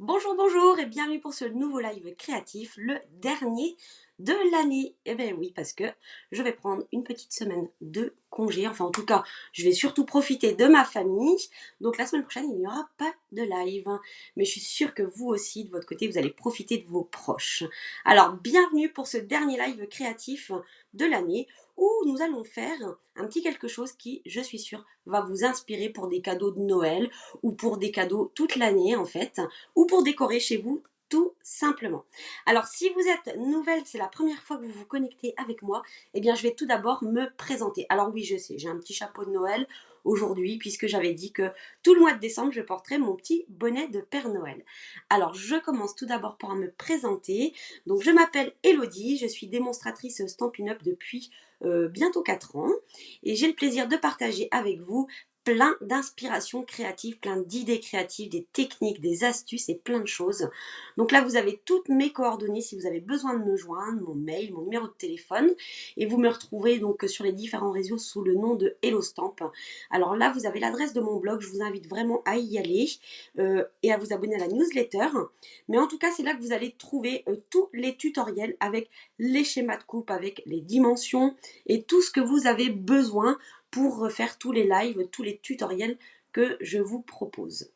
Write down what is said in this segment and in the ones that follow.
Bonjour, bonjour et bienvenue pour ce nouveau live créatif, le dernier de l'année. Eh bien oui, parce que je vais prendre une petite semaine de congé. Enfin, en tout cas, je vais surtout profiter de ma famille. Donc la semaine prochaine, il n'y aura pas de live. Mais je suis sûre que vous aussi, de votre côté, vous allez profiter de vos proches. Alors, bienvenue pour ce dernier live créatif de l'année où nous allons faire un petit quelque chose qui, je suis sûre, va vous inspirer pour des cadeaux de Noël ou pour des cadeaux toute l'année en fait ou pour décorer chez vous tout simplement. Alors si vous êtes nouvelle, c'est la première fois que vous vous connectez avec moi, eh bien je vais tout d'abord me présenter. Alors oui, je sais, j'ai un petit chapeau de Noël aujourd'hui puisque j'avais dit que tout le mois de décembre, je porterai mon petit bonnet de Père Noël. Alors je commence tout d'abord par me présenter. Donc je m'appelle Elodie, je suis démonstratrice Stampin' Up depuis bientôt 4 ans et j'ai le plaisir de partager avec vous plein d'inspirations créatives, plein d'idées créatives, des techniques, des astuces et plein de choses. Donc là, vous avez toutes mes coordonnées si vous avez besoin de me joindre, mon mail, mon numéro de téléphone. Et vous me retrouvez donc sur les différents réseaux sous le nom de Hello Stamp. Alors là, vous avez l'adresse de mon blog. Je vous invite vraiment à y aller et à vous abonner à la newsletter. Mais en tout cas, c'est là que vous allez trouver tous les tutoriels avec les schémas de coupe, avec les dimensions et tout ce que vous avez besoin pour refaire tous les lives, tous les tutoriels que je vous propose.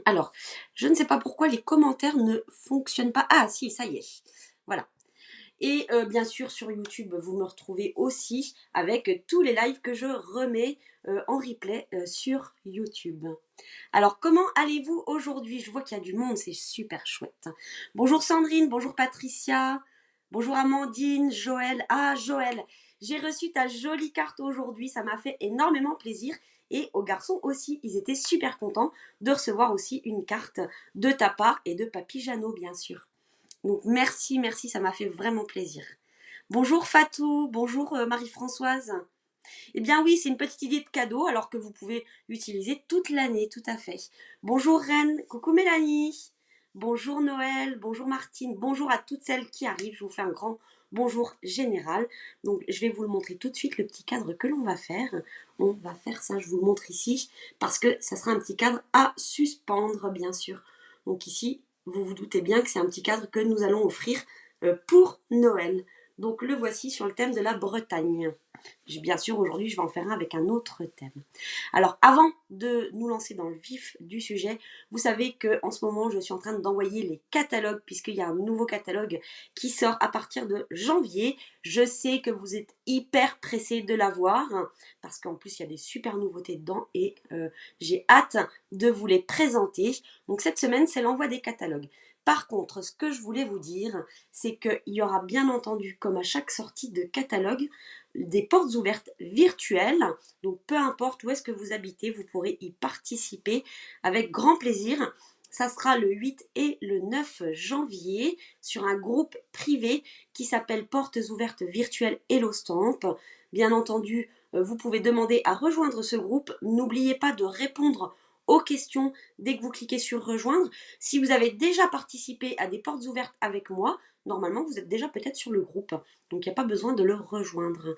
Alors, je ne sais pas pourquoi les commentaires ne fonctionnent pas. Ah si, ça y est. Voilà. Et bien sûr, sur YouTube, vous me retrouvez aussi avec tous les lives que je remets en replay sur YouTube. Alors, comment allez-vous aujourd'hui? Je vois qu'il y a du monde, c'est super chouette. Bonjour Sandrine, bonjour Patricia, bonjour Amandine, Joël. Ah, Joël, j'ai reçu ta jolie carte aujourd'hui, ça m'a fait énormément plaisir. Et aux garçons aussi, ils étaient super contents de recevoir aussi une carte de ta part et de Papy Jeannot, bien sûr. Donc merci, merci, ça m'a fait vraiment plaisir. Bonjour Fatou, bonjour Marie-Françoise. Eh bien oui, c'est une petite idée de cadeau alors que vous pouvez l'utiliser toute l'année, tout à fait. Bonjour Reine, coucou Mélanie. Bonjour Noël, bonjour Martine, bonjour à toutes celles qui arrivent. Je vous fais un grand bonjour général. Donc je vais vous le montrer tout de suite, le petit cadre que l'on va faire. On va faire ça, je vous le montre ici, parce que ça sera un petit cadre à suspendre, bien sûr. Donc ici, vous vous doutez bien que c'est un petit cadre que nous allons offrir pour Noël. Donc le voici sur le thème de la Bretagne. Bien sûr, aujourd'hui, je vais en faire un avec un autre thème. Alors, avant de nous lancer dans le vif du sujet, vous savez qu'en ce moment, je suis en train d'envoyer les catalogues, puisqu'il y a un nouveau catalogue qui sort à partir de janvier. Je sais que vous êtes hyper pressés de l'avoir, parce qu'en plus, il y a des super nouveautés dedans, et j'ai hâte de vous les présenter. Donc, cette semaine, c'est l'envoi des catalogues. Par contre, ce que je voulais vous dire, c'est qu'il y aura bien entendu, comme à chaque sortie de catalogue, des portes ouvertes virtuelles. Donc peu importe où est-ce que vous habitez, vous pourrez y participer avec grand plaisir. Ça sera le 8 et le 9 janvier sur un groupe privé qui s'appelle Portes ouvertes virtuelles Hello Stamp. Bien entendu, vous pouvez demander à rejoindre ce groupe. N'oubliez pas de répondre aux questions dès que vous cliquez sur rejoindre. Si vous avez déjà participé à des portes ouvertes avec moi, normalement vous êtes déjà peut-être sur le groupe. Donc il n'y a pas besoin de le rejoindre.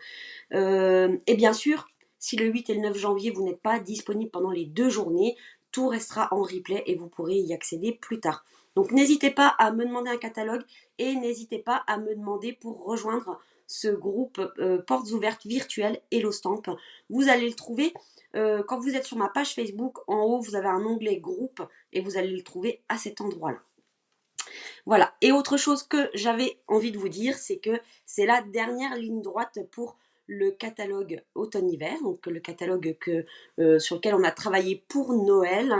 Et bien sûr, si le 8 et le 9 janvier, vous n'êtes pas disponible pendant les 2 journées, tout restera en replay et vous pourrez y accéder plus tard. Donc n'hésitez pas à me demander un catalogue et n'hésitez pas à me demander pour rejoindre ce groupe Portes ouvertes virtuelles Hello Stamp. Vous allez le trouver quand vous êtes sur ma page Facebook. En haut, vous avez un onglet groupe et vous allez le trouver à cet endroit-là. Voilà. Et autre chose que j'avais envie de vous dire, c'est que c'est la dernière ligne droite pour le catalogue automne-hiver, donc le catalogue sur lequel on a travaillé pour Noël.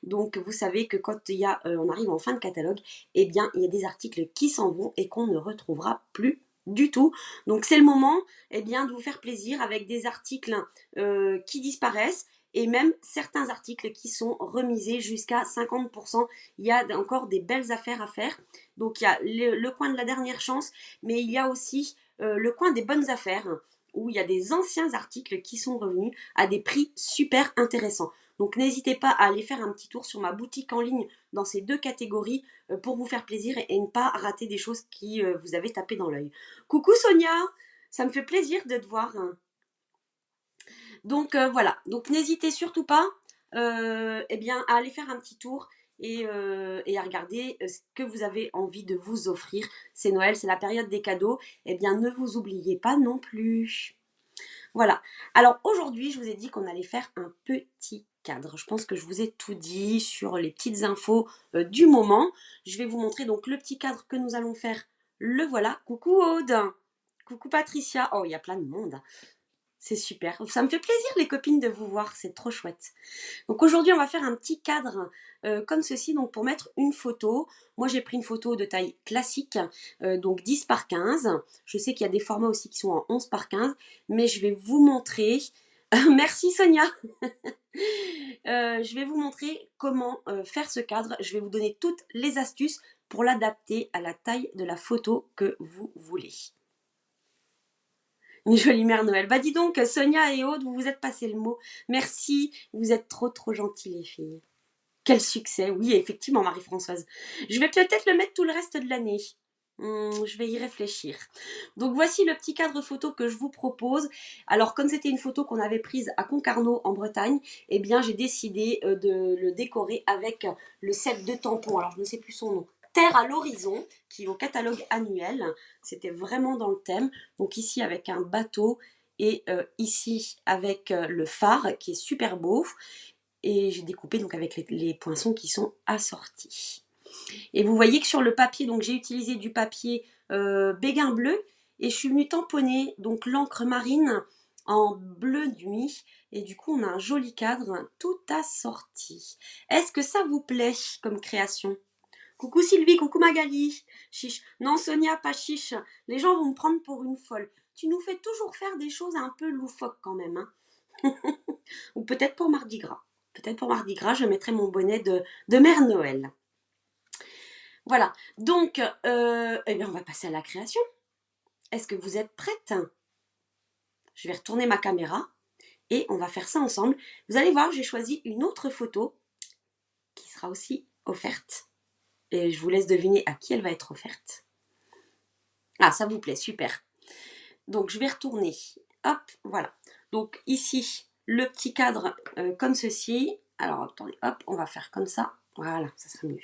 Donc vous savez que quand on arrive en fin de catalogue, eh bien il y a des articles qui s'en vont et qu'on ne retrouvera plus du tout. Donc c'est le moment de vous faire plaisir avec des articles qui disparaissent et même certains articles qui sont remisés jusqu'à 50%. Il y a encore des belles affaires à faire. Donc il y a le coin de la dernière chance, mais il y a aussi le coin des bonnes affaires, où il y a des anciens articles qui sont revenus à des prix super intéressants. Donc n'hésitez pas à aller faire un petit tour sur ma boutique en ligne dans ces 2 catégories pour vous faire plaisir et ne pas rater des choses qui vous avez tapé dans l'œil. Coucou Sonia, ça me fait plaisir de te voir. Donc voilà, donc n'hésitez surtout pas à aller faire un petit tour et à regarder ce que vous avez envie de vous offrir. C'est Noël, c'est la période des cadeaux. Eh bien, ne vous oubliez pas non plus. Voilà. Alors aujourd'hui, je vous ai dit qu'on allait faire un petit cadre. Je pense que je vous ai tout dit sur les petites infos du moment. Je vais vous montrer donc le petit cadre que nous allons faire. Le voilà. Coucou Aude. Coucou Patricia. Oh, il y a plein de monde. C'est super. Ça me fait plaisir les copines de vous voir. C'est trop chouette. Donc aujourd'hui, on va faire un petit cadre comme ceci, donc pour mettre une photo. Moi, j'ai pris une photo de taille classique, donc 10 par 15. Je sais qu'il y a des formats aussi qui sont en 11 par 15, mais je vais vous montrer. Merci Sonia. Je vais vous montrer comment faire ce cadre. Je vais vous donner toutes les astuces pour l'adapter à la taille de la photo que vous voulez. Une jolie mère Noël. Bah dis donc, Sonia et Aude, vous vous êtes passé le mot. Merci, vous êtes trop gentilles les filles. Quel succès, oui, effectivement, Marie-Françoise. Je vais peut-être le mettre tout le reste de l'année. Je vais y réfléchir. Donc voici le petit cadre photo que je vous propose. Alors comme c'était une photo qu'on avait prise à Concarneau en Bretagne, eh bien j'ai décidé de le décorer avec le set de tampons. Alors je ne sais plus son nom. Terre à l'horizon, qui est au catalogue annuel. C'était vraiment dans le thème. Donc ici avec un bateau et ici avec le phare qui est super beau. Et j'ai découpé donc avec les poinçons qui sont assortis. Et vous voyez que sur le papier, donc j'ai utilisé du papier béguin bleu et je suis venue tamponner donc l'encre marine en bleu nuit et du coup on a un joli cadre tout assorti. Est-ce que ça vous plaît comme création? Coucou Sylvie, coucou Magali. Chiche. Non Sonia, pas chiche. Les gens vont me prendre pour une folle. Tu nous fais toujours faire des choses un peu loufoques quand même. Hein. Ou peut-être pour Mardi Gras. Peut-être pour Mardi Gras, je mettrai mon bonnet de Mère Noël. Voilà, donc, eh bien, on va passer à la création. Est-ce que vous êtes prêtes? Je vais retourner ma caméra et on va faire ça ensemble. Vous allez voir, j'ai choisi une autre photo qui sera aussi offerte. Et je vous laisse deviner à qui elle va être offerte. Ah, ça vous plaît, super. Donc, je vais retourner. Hop, voilà. Donc, ici, le petit cadre comme ceci. Alors, attendez, hop, on va faire comme ça. Voilà, ça sera mieux.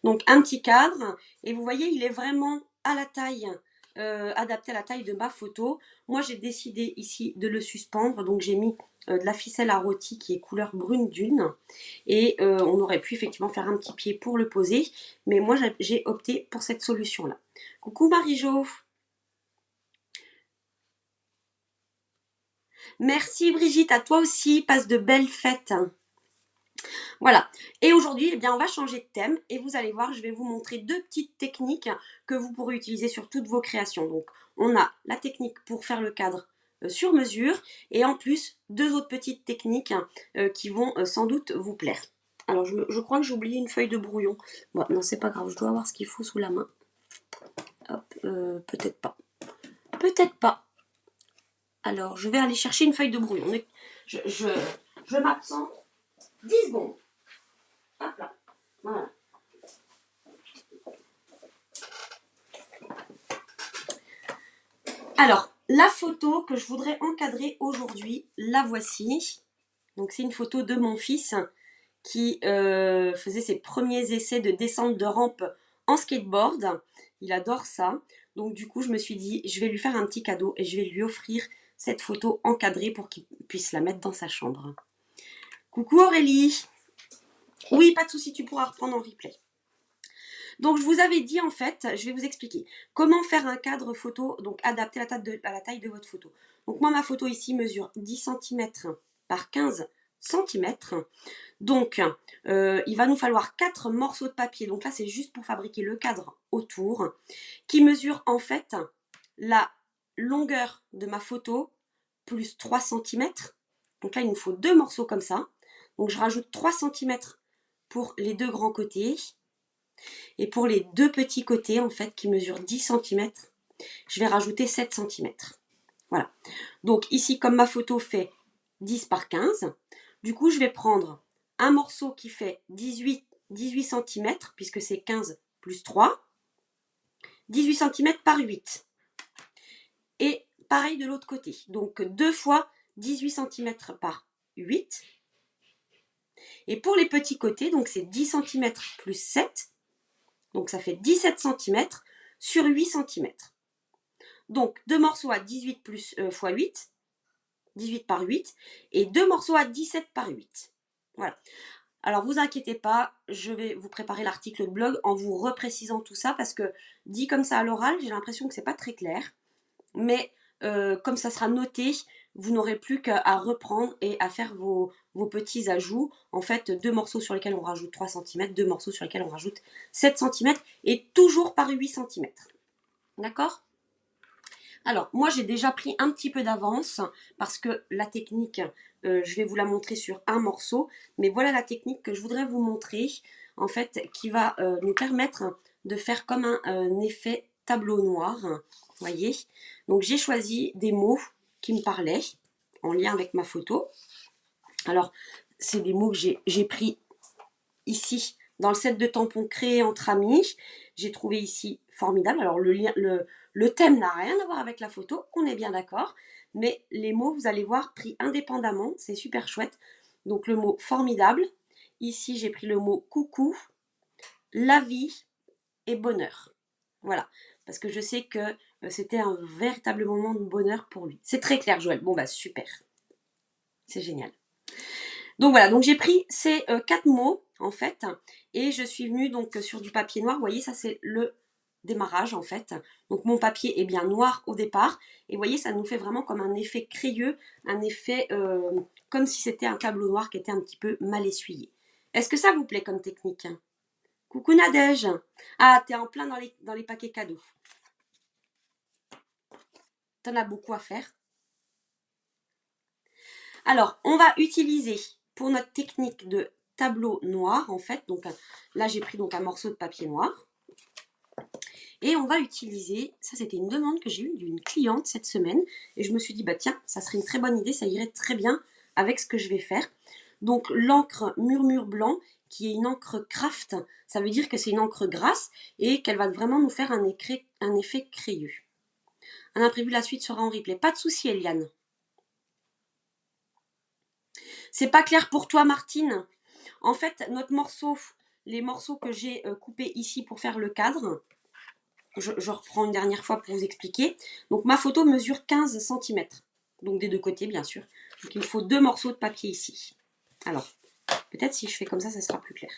Donc un petit cadre et vous voyez il est vraiment à la taille, adapté à la taille de ma photo. Moi j'ai décidé ici de le suspendre, donc j'ai mis de la ficelle à rôti qui est couleur brune dune et on aurait pu effectivement faire un petit pied pour le poser, mais moi j'ai opté pour cette solution là. Coucou Marie-Jo. Merci Brigitte, à toi aussi, passe de belles fêtes. Voilà. Et aujourd'hui, eh bien, on va changer de thème et vous allez voir, je vais vous montrer deux petites techniques que vous pourrez utiliser sur toutes vos créations. Donc, on a la technique pour faire le cadre sur mesure et en plus, deux autres petites techniques qui vont sans doute vous plaire. Alors, je crois que j'ai oublié une feuille de brouillon. Bon, non, c'est pas grave, je dois avoir ce qu'il faut sous la main. Hop, peut-être pas. Peut-être pas. Alors, je vais aller chercher une feuille de brouillon. Je m'absente 10 secondes. Hop là. Voilà. Alors, la photo que je voudrais encadrer aujourd'hui, la voici. Donc, c'est une photo de mon fils qui faisait ses premiers essais de descente de rampe en skateboard. Il adore ça. Donc, du coup, je me suis dit, je vais lui faire un petit cadeau et je vais lui offrir cette photo encadrée pour qu'il puisse la mettre dans sa chambre. Coucou Aurélie. Oui, pas de souci, tu pourras reprendre en replay. Donc je vous avais dit en fait, je vais vous expliquer comment faire un cadre photo donc adapté à la taille de votre photo. Donc moi ma photo ici mesure 10 cm par 15 cm. Donc il va nous falloir 4 morceaux de papier. Donc là c'est juste pour fabriquer le cadre autour qui mesure en fait la longueur de ma photo plus 3 cm. Donc là il nous faut deux morceaux comme ça. Donc je rajoute 3 cm pour les deux grands côtés. Et pour les deux petits côtés, en fait, qui mesurent 10 cm, je vais rajouter 7 cm. Voilà. Donc ici, comme ma photo fait 10 par 15, du coup, je vais prendre un morceau qui fait 18 cm, puisque c'est 15 plus 3, 18 cm par 8. Et pareil de l'autre côté. Donc 2 fois 18 cm par 8. Et pour les petits côtés, donc c'est 10 cm plus 7, donc ça fait 17 cm sur 8 cm. Donc 2 morceaux à 18 plus, x 8, 18 par 8, et 2 morceaux à 17 par 8. Voilà. Alors vous inquiétez pas, je vais vous préparer l'article de blog en vous reprécisant tout ça, parce que dit comme ça à l'oral, j'ai l'impression que c'est pas très clair. Mais comme ça sera noté, vous n'aurez plus qu'à reprendre et à faire vos petits ajouts. En fait, 2 morceaux sur lesquels on rajoute 3 cm, 2 morceaux sur lesquels on rajoute 7 cm, et toujours par 8 cm. D'accord ? Alors, moi j'ai déjà pris un petit peu d'avance, parce que la technique, je vais vous la montrer sur un morceau. Mais voilà la technique que je voudrais vous montrer, en fait, qui va nous permettre de faire comme un effet tableau noir. Voyez, donc j'ai choisi des mots qui me parlaient en lien avec ma photo. Alors c'est des mots que j'ai pris ici dans le set de tampons créé entre amis. J'ai trouvé ici formidable. Alors le thème n'a rien à voir avec la photo, on est bien d'accord, mais les mots, vous allez voir, pris indépendamment, c'est super chouette. Donc le mot formidable, ici j'ai pris le mot coucou, la vie et bonheur. Voilà, parce que je sais que c'était un véritable moment de bonheur pour lui. C'est très clair, Joël. Bon bah super, c'est génial. Donc voilà, donc j'ai pris ces 4 mots en fait, et je suis venue donc sur du papier noir. Vous voyez, ça c'est le démarrage en fait. Donc mon papier est bien noir au départ, et vous voyez, ça nous fait vraiment comme un effet crayeux, un effet comme si c'était un tableau noir qui était un petit peu mal essuyé. Est-ce que ça vous plaît comme technique? Coucou Nadège. Ah, t'es en plein dans les paquets cadeaux. T'en as beaucoup à faire. Alors, on va utiliser pour notre technique de tableau noir, en fait, donc là j'ai pris donc un morceau de papier noir, et on va utiliser, ça c'était une demande que j'ai eue d'une cliente cette semaine, et je me suis dit, bah tiens, ça serait une très bonne idée, ça irait très bien avec ce que je vais faire. Donc l'encre Murmure Blanc, qui est une encre craft, ça veut dire que c'est une encre grasse, et qu'elle va vraiment nous faire un effet crayeux. Un imprévu, la suite sera en replay. Pas de souci, Eliane. C'est pas clair pour toi, Martine? En fait, notre morceau, les morceaux que j'ai coupés ici pour faire le cadre, je reprends une dernière fois pour vous expliquer. Donc ma photo mesure 15 cm. Donc des deux côtés, bien sûr. Donc il me faut 2 morceaux de papier ici. Alors, peut-être si je fais comme ça sera plus clair.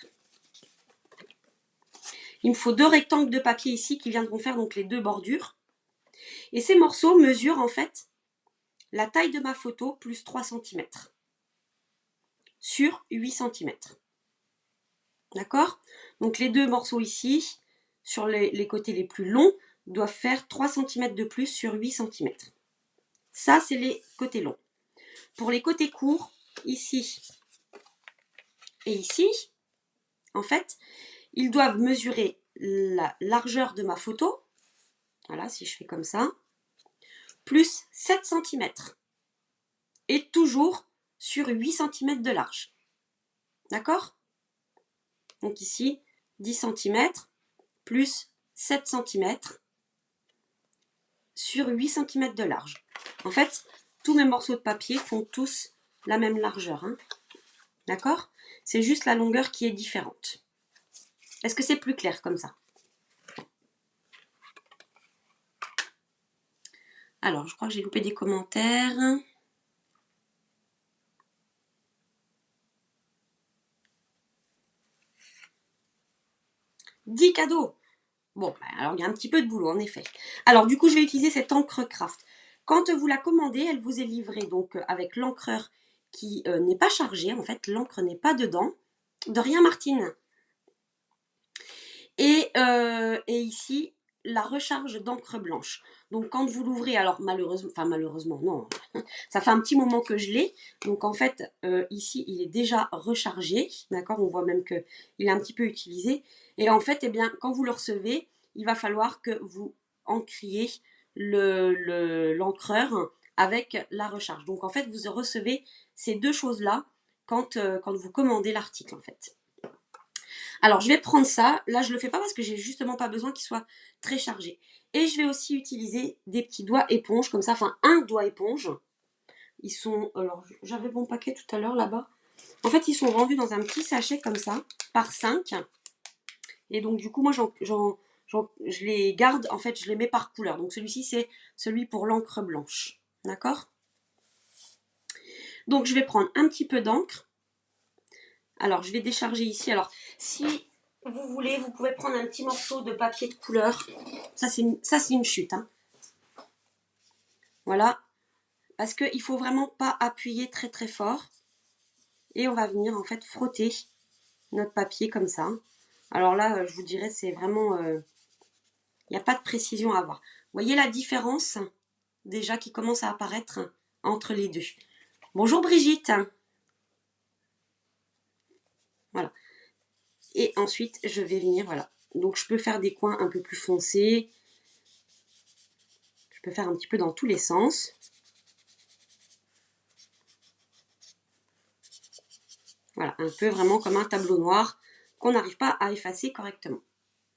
Il me faut 2 rectangles de papier ici qui viendront faire donc les 2 bordures. Et ces morceaux mesurent en fait la taille de ma photo plus 3 cm sur 8 cm. D'accord? Donc les 2 morceaux ici, sur les côtés les plus longs, doivent faire 3 cm de plus sur 8 cm. Ça, c'est les côtés longs. Pour les côtés courts, ici et ici, en fait, ils doivent mesurer la largeur de ma photo, voilà, si je fais comme ça, plus 7 cm. Et toujours sur 8 cm de large. D'accord? Donc ici, 10 cm plus 7 cm sur 8 cm de large. En fait, tous mes morceaux de papier font tous la même largeur. Hein. D'accord? C'est juste la longueur qui est différente. Est-ce que c'est plus clair comme ça? Alors, je crois que j'ai loupé des commentaires. « 10 cadeaux !» Bon, alors il y a un petit peu de boulot, en effet. Alors, du coup, je vais utiliser cette encre craft. Quand vous la commandez, elle vous est livrée donc avec l'encreur qui n'est pas chargé. En fait, l'encre n'est pas dedans. De rien, Martine. Et ici, la recharge d'encre blanche. Donc quand vous l'ouvrez, alors malheureusement non, ça fait un petit moment que je l'ai. Donc en fait, ici, il est déjà rechargé. D'accord, on voit même qu'il est un petit peu utilisé. Et en fait, eh bien, quand vous le recevez, il va falloir que vous encriez l'encreur avec la recharge. Donc en fait, vous recevez ces deux choses-là quand vous commandez l'article en fait. Alors, je vais prendre ça. Là, je ne le fais pas parce que j'ai justement pas besoin qu'il soit très chargé. Et je vais aussi utiliser des petits doigts éponges comme ça. Enfin, un doigt éponge. Ils sont... Alors, j'avais mon paquet tout à l'heure là-bas. En fait, ils sont vendus dans un petit sachet comme ça, par 5. Et donc, du coup, moi, je les garde, en fait, je les mets par couleur. Donc, celui-ci, c'est celui pour l'encre blanche. D'accord? Donc, je vais prendre un petit peu d'encre. Alors, je vais décharger ici. Alors, si vous voulez, vous pouvez prendre un petit morceau de papier de couleur. Ça, c'est une chute. Hein. Voilà. Parce qu'il ne faut vraiment pas appuyer très, très fort. Et on va venir, en fait, frotter notre papier comme ça. Alors là, je vous dirais, c'est vraiment... il n'y a pas de précision à avoir. Vous voyez la différence, déjà, qui commence à apparaître entre les deux. Bonjour Brigitte. Voilà. Et ensuite, je vais venir, voilà. Donc, je peux faire des coins un peu plus foncés. Je peux faire un petit peu dans tous les sens. Voilà, un peu vraiment comme un tableau noir qu'on n'arrive pas à effacer correctement.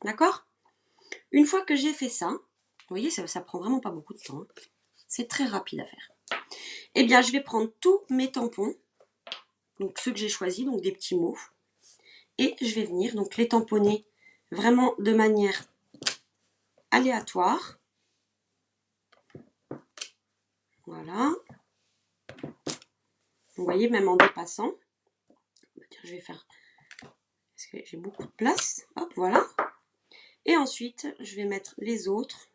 D'accord? Une fois que j'ai fait ça, vous voyez, ça prend vraiment pas beaucoup de temps. Hein. C'est très rapide à faire. Eh bien, je vais prendre tous mes tampons, donc ceux que j'ai choisis, donc des petits mots, et je vais venir donc les tamponner vraiment de manière aléatoire. Voilà. Vous voyez, même en dépassant. Je vais faire, parce que j'ai beaucoup de place. Hop, voilà. Et ensuite, je vais mettre les autres.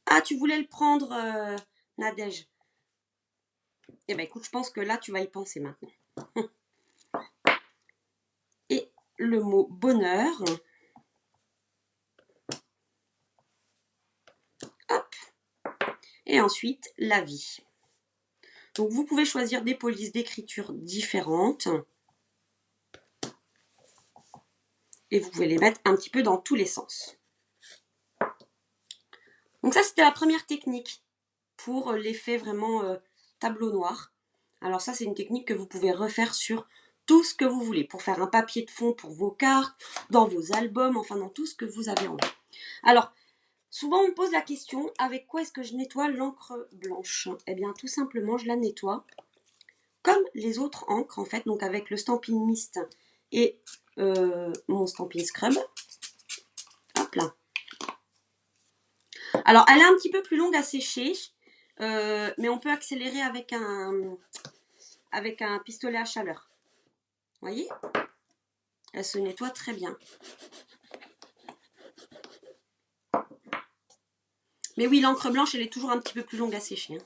Ah, tu voulais le prendre, Nadège. Eh bien, écoute, je pense que là, tu vas y penser maintenant. Et le mot bonheur. Hop. Et ensuite, la vie. Donc, vous pouvez choisir des polices d'écriture différentes. Et vous pouvez les mettre un petit peu dans tous les sens. Donc ça, c'était la première technique pour l'effet vraiment tableau noir. Alors ça, c'est une technique que vous pouvez refaire sur tout ce que vous voulez, pour faire un papier de fond pour vos cartes, dans vos albums, enfin dans tout ce que vous avez envie. Alors, souvent on me pose la question, avec quoi est-ce que je nettoie l'encre blanche? Eh bien, tout simplement, je la nettoie comme les autres encres, en fait, donc avec le Stampin' Mist et mon Stampin' Scrub. Hop là. Alors, elle est un petit peu plus longue à sécher, mais on peut accélérer avec un pistolet à chaleur. Vous voyez? Elle se nettoie très bien. Mais oui, l'encre blanche, elle est toujours un petit peu plus longue à sécher. Hein.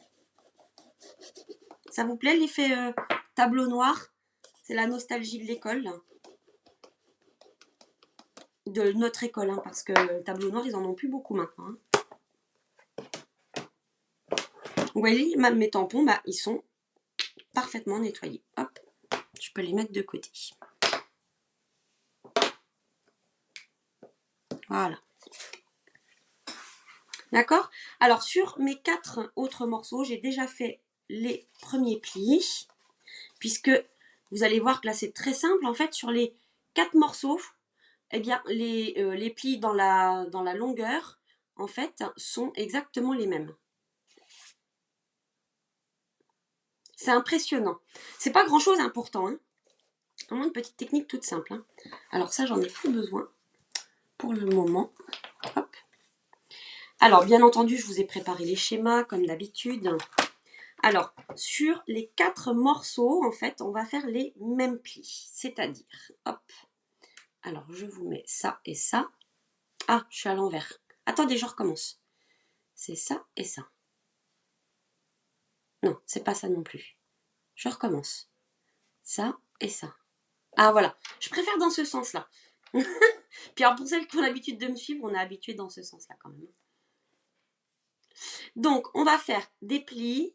Ça vous plaît l'effet tableau noir? C'est la nostalgie de l'école. De notre école, hein, parce que le tableau noir, ils en ont plus beaucoup maintenant. Hein. Vous voyez, mes tampons, bah, ils sont parfaitement nettoyés. Hop, je peux les mettre de côté. Voilà. D'accord? Alors, sur mes 4 autres morceaux, j'ai déjà fait les premiers plis, puisque vous allez voir que là, c'est très simple. En fait, sur les 4 morceaux, eh bien, les plis dans la longueur, en fait, sont exactement les mêmes. C'est impressionnant. C'est pas grand-chose hein, pourtant. Hein. Vraiment une petite technique toute simple. Hein. Alors ça, j'en ai plus besoin pour le moment. Hop. Alors, bien entendu, je vous ai préparé les schémas comme d'habitude. Alors, sur les 4 morceaux, en fait, on va faire les mêmes plis. C'est-à-dire, hop. Alors, je vous mets ça et ça. Ah, je suis à l'envers. Attendez, je recommence. C'est ça et ça. Non, c'est pas ça non plus. Je recommence. Ça et ça. Ah, voilà. Je préfère dans ce sens-là. Puis alors, pour celles qui ont l'habitude de me suivre, on est habitué dans ce sens-là quand même. Donc, on va faire des plis.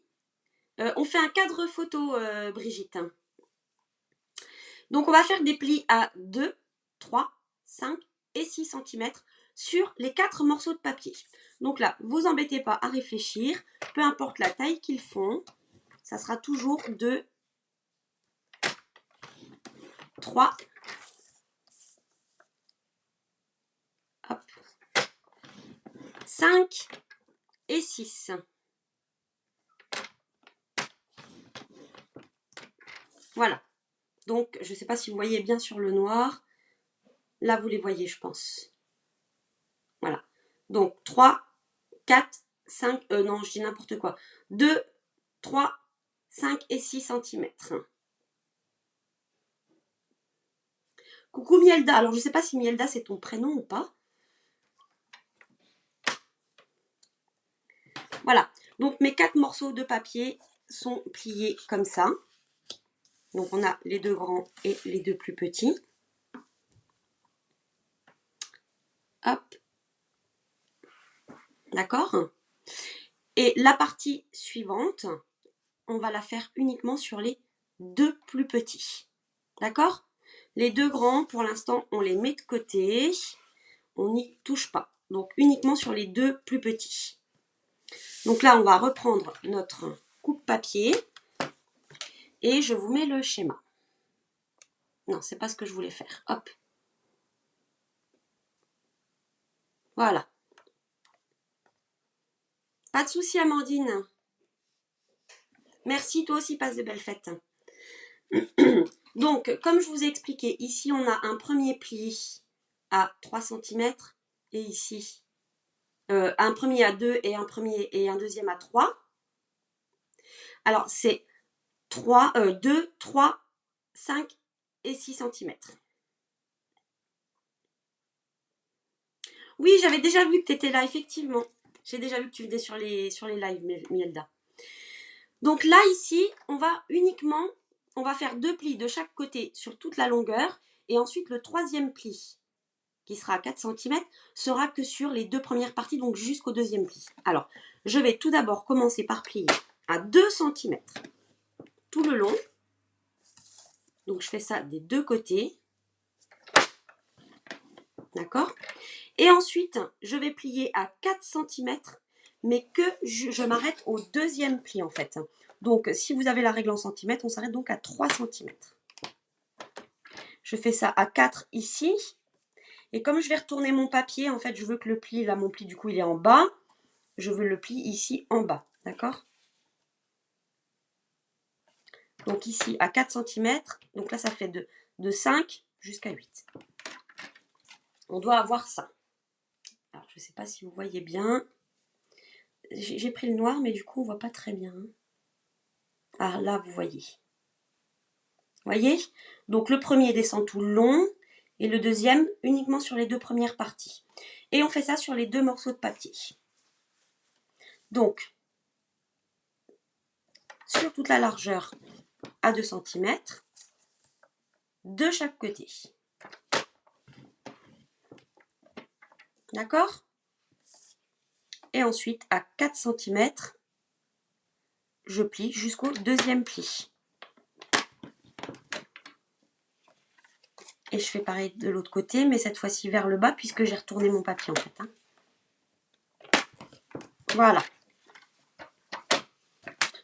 On fait un cadre photo, Brigitte. Donc, on va faire des plis à 2, 3, 5 et 6 cm sur les 4 morceaux de papier. Donc là, vous embêtez pas à réfléchir. Peu importe la taille qu'ils font, ça sera toujours 2, 3, hop, 5 et 6. Voilà. Donc, je ne sais pas si vous voyez bien sur le noir. Là, vous les voyez, je pense. Voilà. Donc, 3, 4, 5, non, je dis n'importe quoi. 2, 3, 5 et 6 cm. Coucou Mielda. Alors, je ne sais pas si Mielda, c'est ton prénom ou pas. Voilà. Donc, mes 4 morceaux de papier sont pliés comme ça. Donc, on a les 2 grands et les 2 plus petits. Hop. D'accord. Et la partie suivante, on va la faire uniquement sur les 2 plus petits. D'accord? Les 2 grands, pour l'instant, on les met de côté. On n'y touche pas. Donc, uniquement sur les 2 plus petits. Donc là, on va reprendre notre coupe-papier. Et je vous mets le schéma. Non, c'est pas ce que je voulais faire. Hop. Voilà. Pas de souci, Amandine. Merci, toi aussi, passe de belles fêtes. Donc, comme je vous ai expliqué, ici, on a un premier pli à 3 cm et ici, un premier à 2 et un deuxième à 3. Alors, c'est 2, 3, 5 et 6 cm. Oui, j'avais déjà vu que tu étais là, effectivement. J'ai déjà vu que tu venais sur les lives, Mielda. Donc là, ici, on va faire 2 plis de chaque côté sur toute la longueur. Et ensuite, le troisième pli, qui sera à 4 cm, sera que sur les 2 premières parties, donc jusqu'au deuxième pli. Alors, je vais tout d'abord commencer par plier à 2 cm tout le long. Donc, je fais ça des 2 côtés. D'accord? Et ensuite, je vais plier à 4 cm, mais que je m'arrête au deuxième pli, en fait. Donc, si vous avez la règle en centimètres, on s'arrête donc à 3 cm. Je fais ça à 4 ici. Et comme je vais retourner mon papier, en fait, je veux que le pli, là, mon pli, du coup, il est en bas. Je veux le pli ici en bas. D'accord? Donc ici, à 4 cm. Donc là, ça fait de 5 jusqu'à 8. On doit avoir ça. Alors, je ne sais pas si vous voyez bien. J'ai pris le noir, mais du coup, on ne voit pas très bien. Ah, là, vous voyez. Voyez? Donc, le premier descend tout le long et le deuxième uniquement sur les 2 premières parties. Et on fait ça sur les 2 morceaux de papier. Donc, sur toute la largeur à 2 cm de chaque côté. D'accord? Et ensuite, à 4 cm, je plie jusqu'au deuxième pli. Et je fais pareil de l'autre côté, mais cette fois-ci vers le bas, puisque j'ai retourné mon papier en fait. Hein. Voilà.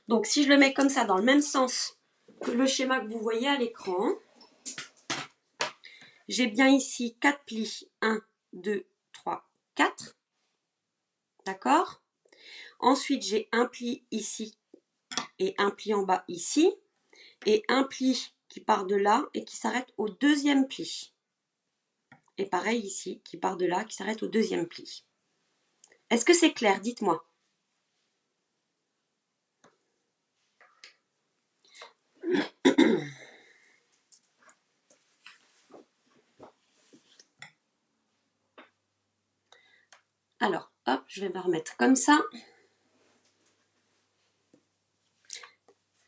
Donc, si je le mets comme ça, dans le même sens que le schéma que vous voyez à l'écran, j'ai bien ici 4 plis. 1, 2, 3, 4. D'accord? Ensuite, j'ai un pli ici et un pli en bas ici. Et un pli qui part de là et qui s'arrête au deuxième pli. Et pareil ici, qui part de là, qui s'arrête au deuxième pli. Est-ce que c'est clair? Dites-moi. Alors, hop, je vais me remettre comme ça.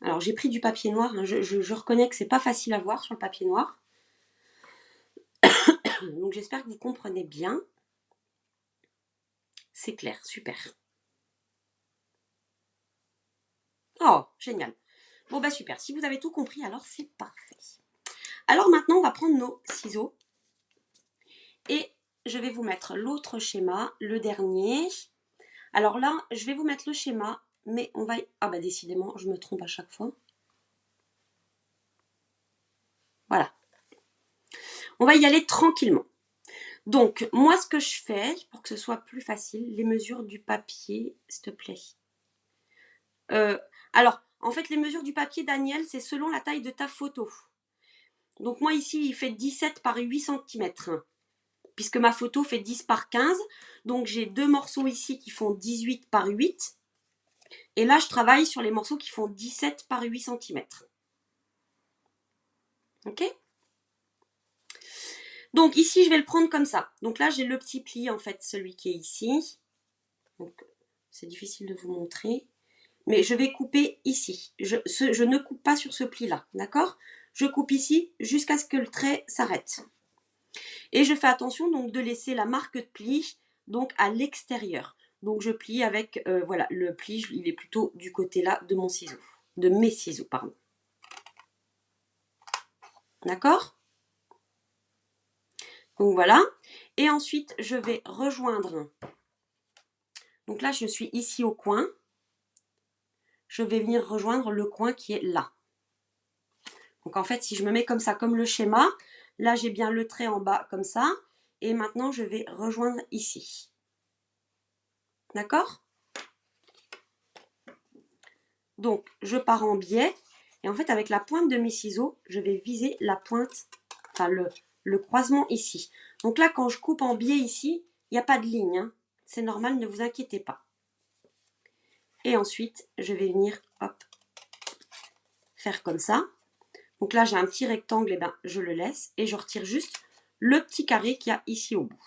Alors, j'ai pris du papier noir. Hein. Je reconnais que c'est pas facile à voir sur le papier noir. Donc, j'espère que vous comprenez bien. C'est clair, super. Oh, génial. Bon, bah super. Si vous avez tout compris, alors c'est parfait. Alors maintenant, on va prendre nos ciseaux. Et je vais vous mettre l'autre schéma, le dernier. Alors là, je vais vous mettre le schéma, mais on va... Ah bah décidément, je me trompe à chaque fois. Voilà. On va y aller tranquillement. Donc, moi, ce que je fais, pour que ce soit plus facile, les mesures du papier, s'il te plaît. Alors, en fait, les mesures du papier, Daniel, c'est selon la taille de ta photo. Donc, moi, ici, il fait 17 par 8 cm. Puisque ma photo fait 10 par 15. Donc, j'ai deux morceaux ici qui font 18 par 8. Et là, je travaille sur les morceaux qui font 17 par 8 cm. Ok? Donc, ici, je vais le prendre comme ça. Donc là, j'ai le petit pli, en fait, celui qui est ici. Donc, c'est difficile de vous montrer. Mais je vais couper ici. Je ne coupe pas sur ce pli-là, d'accord? Je coupe ici jusqu'à ce que le trait s'arrête. Et je fais attention donc de laisser la marque de pli donc à l'extérieur. Donc je plie avec, voilà, le pli, il est plutôt du côté là de mon ciseau. De mes ciseaux, pardon. D'accord? Donc voilà. Et ensuite, je vais rejoindre. Donc là, je suis ici au coin. Je vais venir rejoindre le coin qui est là. Donc en fait, si je me mets comme ça, comme le schéma, là j'ai bien le trait en bas comme ça. Et maintenant, je vais rejoindre ici. D'accord? Donc, je pars en biais. Et en fait, avec la pointe de mes ciseaux, je vais viser la pointe, enfin le croisement ici. Donc là, quand je coupe en biais ici, il n'y a pas de ligne. Hein. C'est normal, ne vous inquiétez pas. Et ensuite, je vais venir, hop, faire comme ça. Donc là, j'ai un petit rectangle, et ben, je le laisse. Et je retire juste le petit carré qu'il y a ici au bout.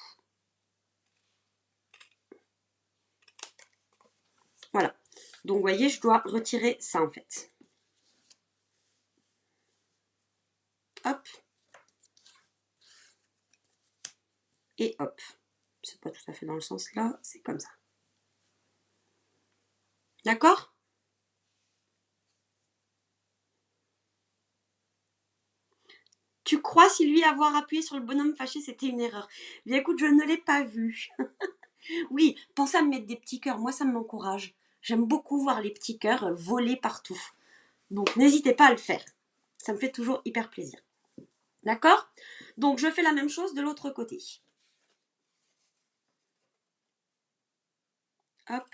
Voilà. Donc, vous voyez, je dois retirer ça, en fait. Hop. Et hop. C'est pas tout à fait dans le sens là, c'est comme ça. D'accord? Tu crois, Sylvie, avoir appuyé sur le bonhomme fâché, c'était une erreur? Bien écoute, je ne l'ai pas vu. Oui, pensez à me mettre des petits cœurs, moi ça m'encourage. J'aime beaucoup voir les petits cœurs voler partout. Donc n'hésitez pas à le faire. Ça me fait toujours hyper plaisir. D'accord? Donc je fais la même chose de l'autre côté. Hop.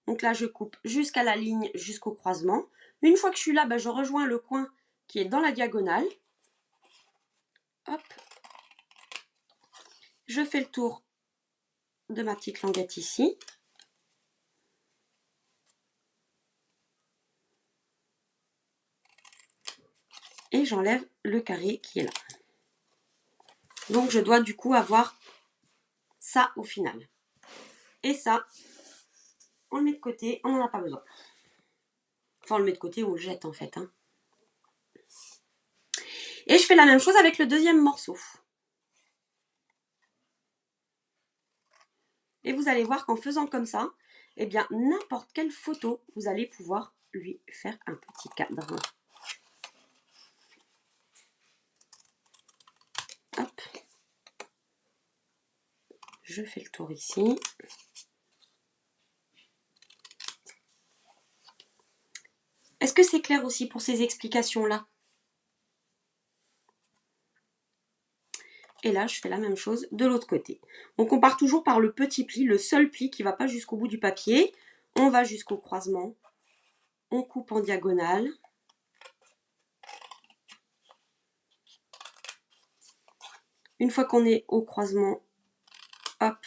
Donc là, je coupe jusqu'à la ligne, jusqu'au croisement. Une fois que je suis là, je rejoins le coin qui est dans la diagonale. Hop. Je fais le tour de ma petite languette ici. Et j'enlève le carré qui est là. Donc je dois du coup avoir ça au final. Et ça, on le met de côté, on n'en a pas besoin. Enfin, on le met de côté ou on le jette en fait. Hein. Et je fais la même chose avec le deuxième morceau. Et vous allez voir qu'en faisant comme ça, eh bien, n'importe quelle photo, vous allez pouvoir lui faire un petit cadre. Hop. Je fais le tour ici. Est-ce que c'est clair aussi pour ces explications-là? Et là, je fais la même chose de l'autre côté. Donc, on part toujours par le petit pli, le seul pli qui ne va pas jusqu'au bout du papier. On va jusqu'au croisement. On coupe en diagonale. Une fois qu'on est au croisement, hop,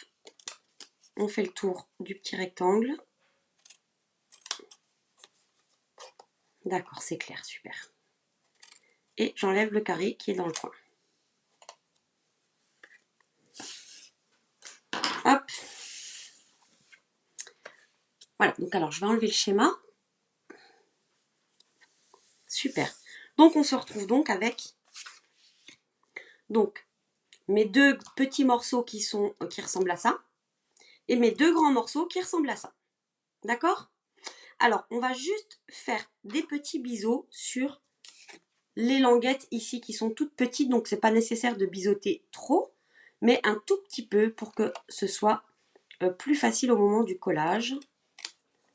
on fait le tour du petit rectangle. D'accord, c'est clair, super. Et j'enlève le carré qui est dans le coin. Hop. Voilà, donc alors je vais enlever le schéma. Super. Donc on se retrouve donc avec donc mes deux petits morceaux qui ressemblent à ça et mes deux grands morceaux qui ressemblent à ça. D'accord? Alors, on va juste faire des petits biseaux sur les languettes ici qui sont toutes petites, donc c'est pas nécessaire de biseauter trop, mais un tout petit peu pour que ce soit plus facile au moment du collage,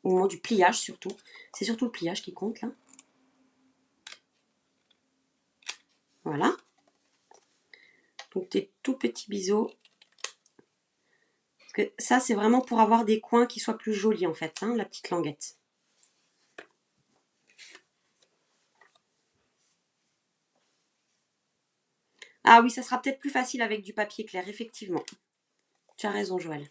au moment du pliage surtout. C'est surtout le pliage qui compte là. Voilà. Donc des tout petits biseaux. Parce que ça, c'est vraiment pour avoir des coins qui soient plus jolis en fait, hein, la petite languette. Ah oui, ça sera peut-être plus facile avec du papier clair, effectivement. Tu as raison, Joël.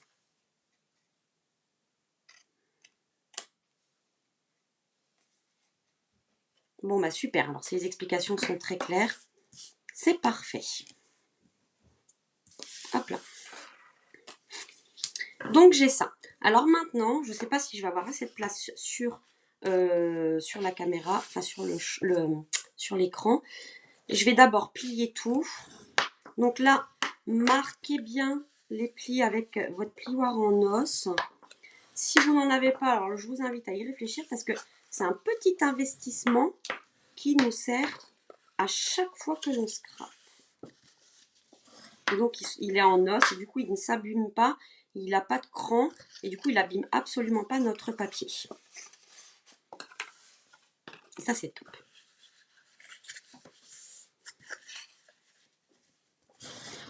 Bon, bah super. Alors, si les explications sont très claires, c'est parfait. Hop là. Donc, j'ai ça. Alors maintenant, je ne sais pas si je vais avoir assez de place sur la caméra, enfin sur l'écran. Je vais d'abord plier tout. Donc là, marquez bien les plis avec votre plioir en os. Si vous n'en avez pas, alors je vous invite à y réfléchir parce que c'est un petit investissement qui nous sert à chaque fois que l'on scrape. Et donc il est en os et du coup il ne s'abîme pas, il n'a pas de cran et du coup il n'abîme absolument pas notre papier. Et ça c'est top.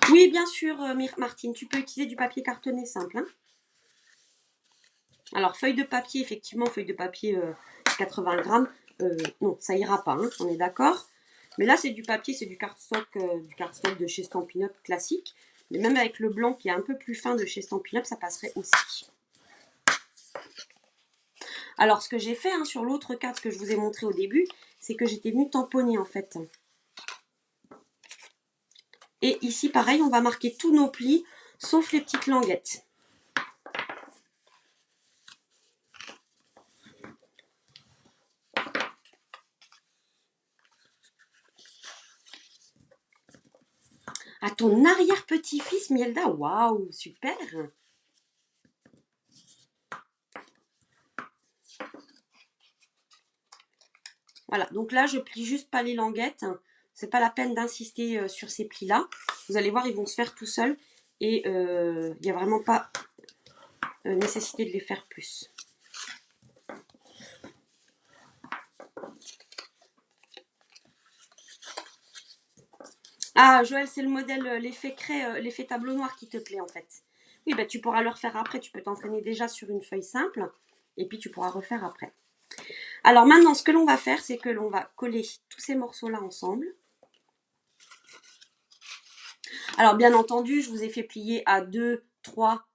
Oui bien sûr Martine, tu peux utiliser du papier cartonné simple. Hein. Alors feuille de papier, effectivement feuille de papier 80 grammes, non ça ira pas, hein, on est d'accord. Mais là c'est du papier, c'est du cardstock de chez Stampin' Up classique. Mais même avec le blanc qui est un peu plus fin de chez Stampin' Up, ça passerait aussi. Alors ce que j'ai fait hein, sur l'autre carte que je vous ai montré au début, c'est que j'étais venue tamponner en fait. Et ici pareil, on va marquer tous nos plis, sauf les petites languettes. À ton arrière-petit-fils, Mielda, waouh, super! Voilà, donc là, je plie juste pas les languettes. C'est pas la peine d'insister sur ces plis-là. Vous allez voir, ils vont se faire tout seuls. Et il n'y a vraiment pas nécessité de les faire plus. Ah, Joël, c'est le modèle, l'effet craie, l'effet tableau noir qui te plaît en fait. Oui, bah, tu pourras le refaire après. Tu peux t'entraîner déjà sur une feuille simple. Et puis, tu pourras refaire après. Alors maintenant, ce que l'on va faire, c'est que l'on va coller tous ces morceaux-là ensemble. Alors bien entendu, je vous ai fait plier à 2, 3,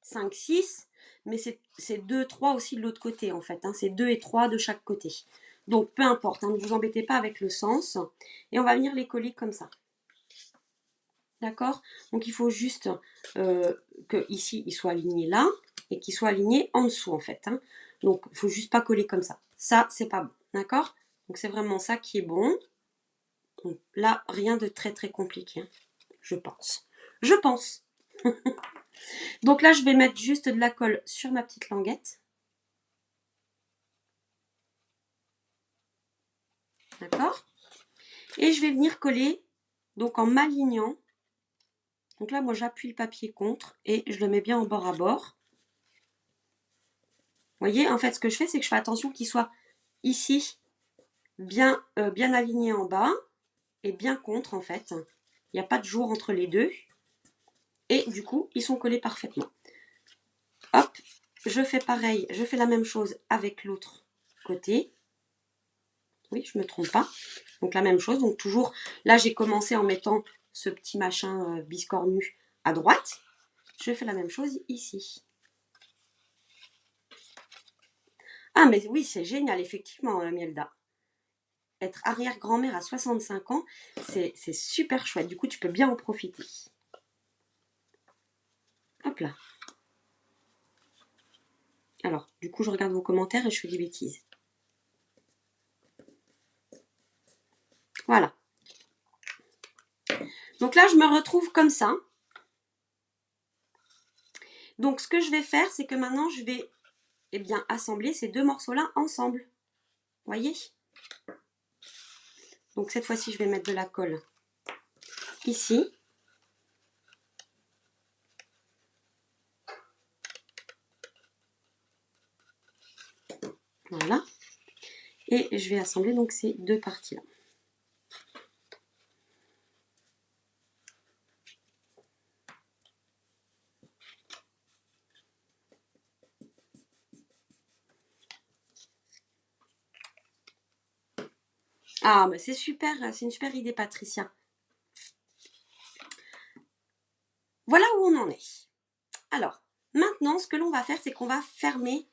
5, 6. Mais c'est 2, 3 aussi de l'autre côté en fait. Hein. C'est 2 et 3 de chaque côté. Donc peu importe, hein, ne vous embêtez pas avec le sens. Et on va venir les coller comme ça. D'accord? Donc il faut juste que ici il soit aligné là et qu'il soit aligné en dessous en fait. Hein. Donc il ne faut juste pas coller comme ça. Ça, c'est pas bon. D'accord? Donc c'est vraiment ça qui est bon. Donc là, rien de très très compliqué. Hein, je pense. Je pense. Donc là, je vais mettre juste de la colle sur ma petite languette. D'accord? Et je vais venir coller donc en m'alignant. Donc là, moi, j'appuie le papier contre et je le mets bien en bord à bord. Vous voyez, en fait, ce que je fais, c'est que je fais attention qu'il soit ici, bien aligné en bas et bien contre, en fait. Il n'y a pas de jour entre les deux. Et du coup, ils sont collés parfaitement. Hop, je fais pareil, je fais la même chose avec l'autre côté. Oui, je ne me trompe pas. Donc la même chose, donc toujours, là j'ai commencé en mettant ce petit machin biscornu à droite. Je fais la même chose ici. Ah mais oui, c'est génial, effectivement, Mielda. Être arrière-grand-mère à 65 ans, c'est super chouette. Du coup, tu peux bien en profiter. Hop là. Alors, du coup, je regarde vos commentaires et je fais des bêtises. Voilà. Donc là, je me retrouve comme ça. Donc, ce que je vais faire, c'est que maintenant, je vais assembler ces deux morceaux-là ensemble. Vous voyez? Donc, cette fois-ci, je vais mettre de la colle ici. Voilà. Et je vais assembler donc ces deux parties-là. Ah, bah c'est super, c'est une super idée, Patricia. Voilà où on en est. Alors, maintenant, ce que l'on va faire, c'est qu'on va fermer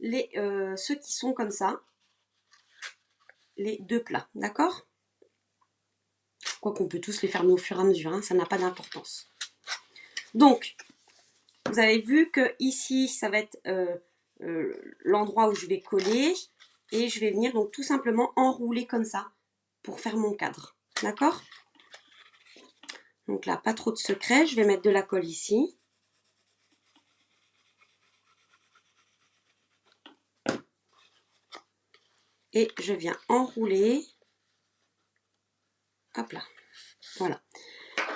ceux qui sont comme ça, les deux plats, d'accord? Quoi qu'on peut tous les fermer au fur et à mesure, hein, ça n'a pas d'importance. Donc, vous avez vu que ici, ça va être l'endroit où je vais coller et je vais venir donc tout simplement enrouler comme ça pour faire mon cadre, d'accord? Donc là, pas trop de secret, je vais mettre de la colle ici. Et je viens enrouler. Hop là, voilà.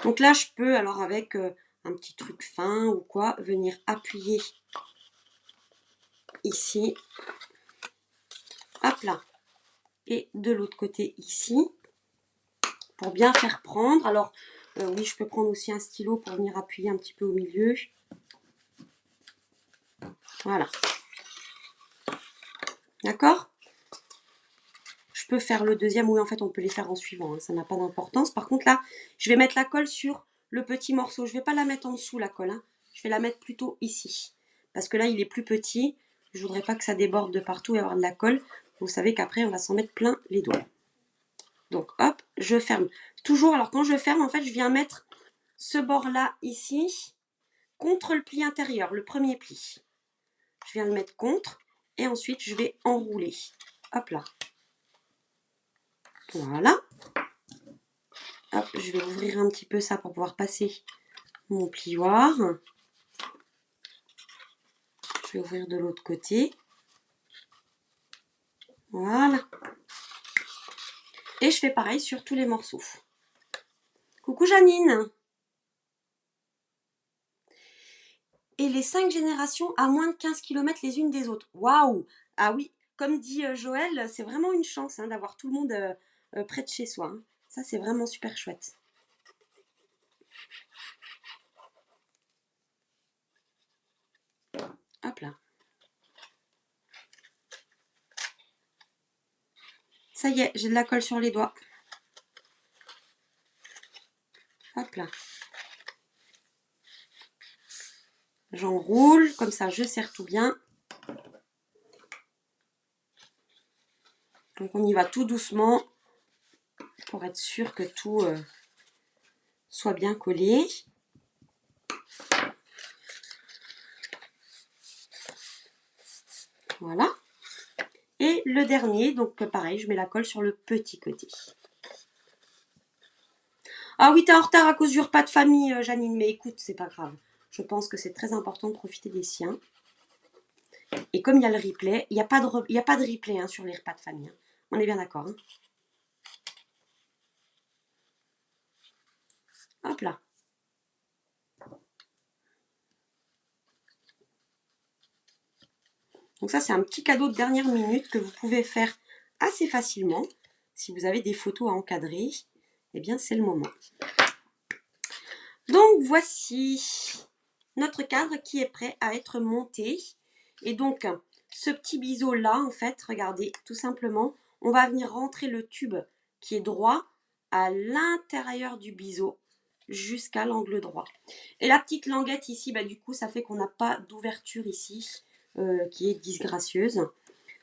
Donc là, je peux, alors avec un petit truc fin ou quoi, venir appuyer ici. Hop là. Et de l'autre côté ici, pour bien faire prendre. Alors, oui, je peux prendre aussi un stylo pour venir appuyer un petit peu au milieu. Voilà. D'accord? Je peux faire le deuxième, oui, en fait, on peut les faire en suivant, hein, ça n'a pas d'importance. Par contre, là, je vais mettre la colle sur le petit morceau. Je ne vais pas la mettre en dessous, la colle. Hein. Je vais la mettre plutôt ici. Parce que là, il est plus petit. Je ne voudrais pas que ça déborde de partout et avoir de la colle. Vous savez qu'après, on va s'en mettre plein les doigts. Donc, hop, je ferme. Toujours, alors quand je ferme, en fait, je viens mettre ce bord-là, ici, contre le pli intérieur, le premier pli. Je viens le mettre contre. Et ensuite, je vais enrouler. Hop là. Voilà. Hop, je vais ouvrir un petit peu ça pour pouvoir passer mon plioir. Je vais ouvrir de l'autre côté. Voilà. Et je fais pareil sur tous les morceaux. Coucou Janine. Et les 5 générations à moins de 15 km les unes des autres. Waouh! Ah oui, comme dit Joël, c'est vraiment une chance hein, d'avoir tout le monde près de chez soi. Hein. Ça, c'est vraiment super chouette. Hop là. Ça y est, j'ai de la colle sur les doigts. Hop là. J'enroule, comme ça je serre tout bien. Donc on y va tout doucement pour être sûr que tout soit bien collé. Voilà. Et le dernier, donc pareil, je mets la colle sur le petit côté. Ah oui, t'es en retard à cause du repas de famille, Janine, mais écoute, c'est pas grave. Je pense que c'est très important de profiter des siens. Et comme il y a le replay, il n'y a pas de replay hein, sur les repas de famille. Hein. On est bien d'accord. Hein. Hop là. Donc ça, c'est un petit cadeau de dernière minute que vous pouvez faire assez facilement. Si vous avez des photos à encadrer, eh bien, c'est le moment. Donc, voici notre cadre qui est prêt à être monté. Et donc, ce petit biseau-là, en fait, regardez, tout simplement, on va venir rentrer le tube qui est droit à l'intérieur du biseau jusqu'à l'angle droit. Et la petite languette ici, bah, du coup, ça fait qu'on n'a pas d'ouverture ici qui est disgracieuse.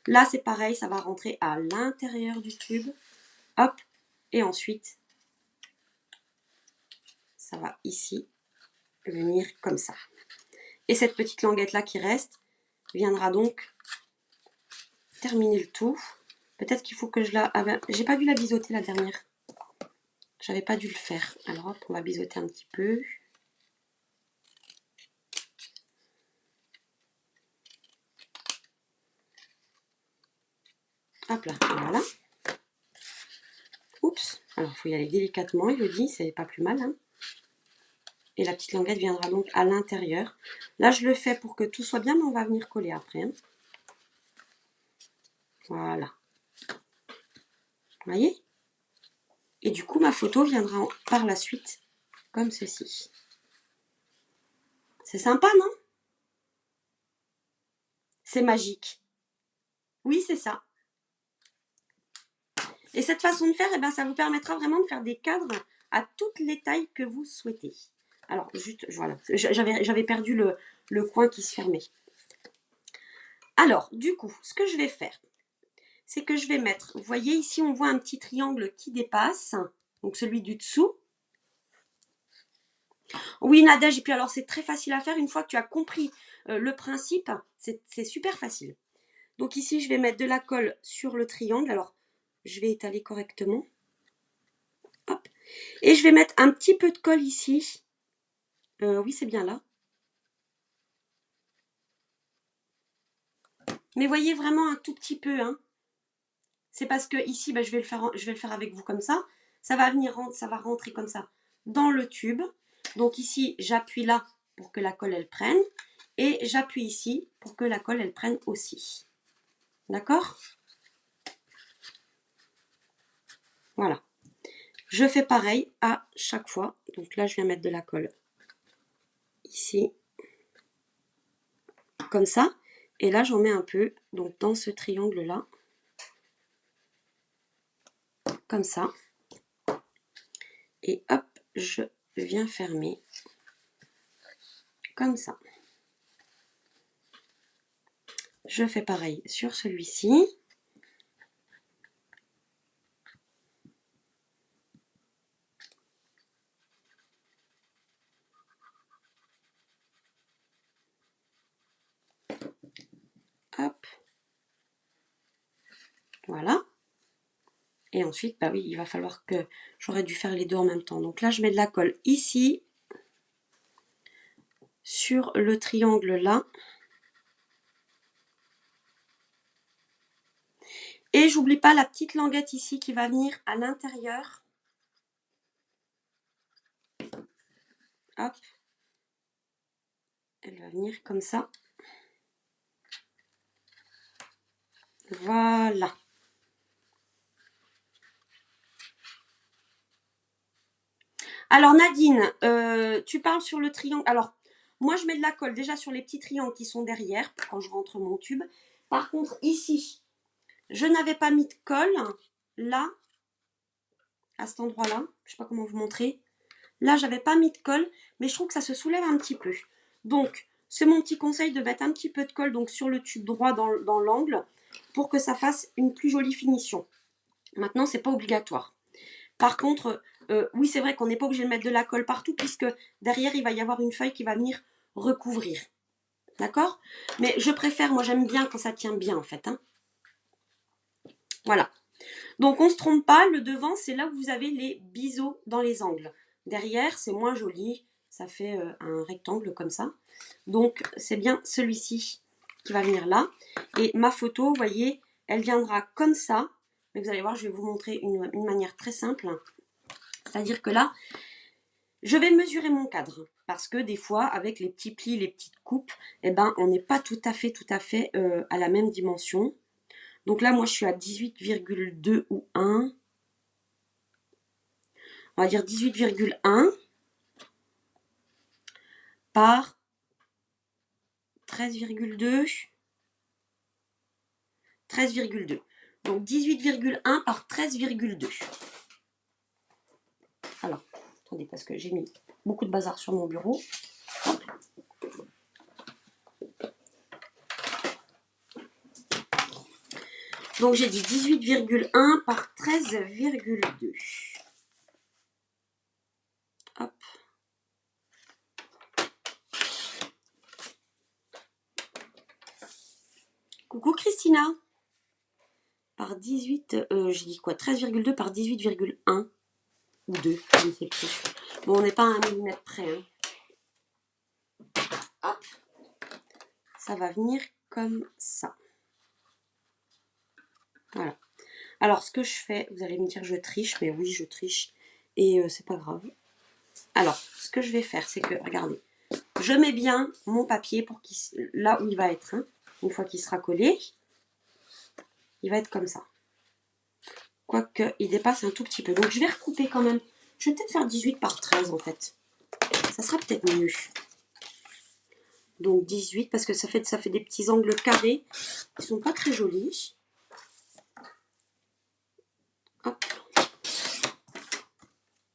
Là, c'est pareil, ça va rentrer à l'intérieur du tube. Hop, et ensuite, ça va ici venir comme ça. Et cette petite languette là qui reste viendra donc terminer le tout. Peut-être qu'il faut que je la... Ah ben, j'ai pas dû la biseauter la dernière. J'avais pas dû le faire. Alors hop, on va biseauter un petit peu. Hop là, voilà. Oups, alors il faut y aller délicatement, Elodie, c'est pas plus mal. Hein. Et la petite languette viendra donc à l'intérieur. Là, je le fais pour que tout soit bien, mais on va venir coller après. Hein. Voilà. Vous voyez? Et du coup, ma photo viendra par la suite comme ceci. C'est sympa, non? C'est magique. Oui, c'est ça. Et cette façon de faire, eh ben, ça vous permettra vraiment de faire des cadres à toutes les tailles que vous souhaitez. Alors, juste, voilà, j'avais perdu le coin qui se fermait. Alors, du coup, ce que je vais faire, c'est que je vais mettre, vous voyez ici, on voit un petit triangle qui dépasse, donc celui du dessous. Oui, Nadège, et puis alors c'est très facile à faire, une fois que tu as compris le principe, c'est super facile. Donc ici, je vais mettre de la colle sur le triangle, alors je vais étaler correctement. Hop. Et je vais mettre un petit peu de colle ici. Oui, c'est bien là. Mais voyez vraiment un tout petit peu, hein. C'est parce que ici, bah, je vais le faire avec vous comme ça. Ça va rentrer comme ça dans le tube. Donc ici, j'appuie là pour que la colle elle prenne. Et j'appuie ici pour que la colle elle prenne aussi. D'accord? Voilà. Je fais pareil à chaque fois. Donc là, je viens mettre de la colle ici. Comme ça. Et là, j'en mets un peu. Donc dans ce triangle-là. Comme ça. Et hop, je viens fermer. Comme ça. Je fais pareil sur celui-ci. Hop. Voilà. Et ensuite, bah oui, il va falloir que... J'aurais dû faire les deux en même temps. Donc là, je mets de la colle ici. Sur le triangle là. Et j'oublie pas la petite languette ici qui va venir à l'intérieur. Hop. Elle va venir comme ça. Voilà. Alors Nadine, tu parles sur le triangle. Alors, moi je mets de la colle déjà sur les petits triangles qui sont derrière quand je rentre mon tube. Par contre, ici, je n'avais pas mis de colle. Là, à cet endroit-là, je ne sais pas comment vous montrer. Là, j'avais pas mis de colle, mais je trouve que ça se soulève un petit peu. Donc, c'est mon petit conseil de mettre un petit peu de colle donc sur le tube droit dans l'angle pour que ça fasse une plus jolie finition. Maintenant, c'est pas obligatoire. Par contre, oui, c'est vrai qu'on n'est pas obligé de mettre de la colle partout puisque derrière, il va y avoir une feuille qui va venir recouvrir. D'accord? Mais je préfère, moi j'aime bien quand ça tient bien en fait. Hein. Voilà. Donc on ne se trompe pas, le devant, c'est là où vous avez les biseaux dans les angles. Derrière, c'est moins joli, ça fait un rectangle comme ça. Donc c'est bien celui-ci qui va venir là. Et ma photo, vous voyez, elle viendra comme ça. Mais vous allez voir, je vais vous montrer une manière très simple. C'est-à-dire que là, je vais mesurer mon cadre. Parce que des fois, avec les petits plis, les petites coupes, eh ben, on n'est pas tout à fait à la même dimension. Donc là, moi, je suis à 18,2 ou 1. On va dire 18,1 par 13,2. 13,2. Donc 18,1 par 13,2. Alors, attendez, parce que j'ai mis beaucoup de bazar sur mon bureau. Donc j'ai dit 18,1 par 13,2. Hop. Coucou Christina. Par 18, j'ai dit quoi? 13,2 par 18,1 ou 2, je ne sais plus. Bon, on n'est pas à 1 mm près. Hein. Hop. Ça va venir comme ça. Voilà. Alors, ce que je fais, vous allez me dire je triche, mais oui, je triche. Et c'est pas grave. Alors, ce que je vais faire, c'est que, regardez, je mets bien mon papier pour qu'il, là où il va être. Hein, une fois qu'il sera collé, il va être comme ça. Quoique, il dépasse un tout petit peu. Donc, je vais recouper quand même. Je vais peut-être faire 18 par 13, en fait. Ça sera peut-être mieux. Donc, 18, parce que ça fait des petits angles carrés qui sont pas très jolis. Hop.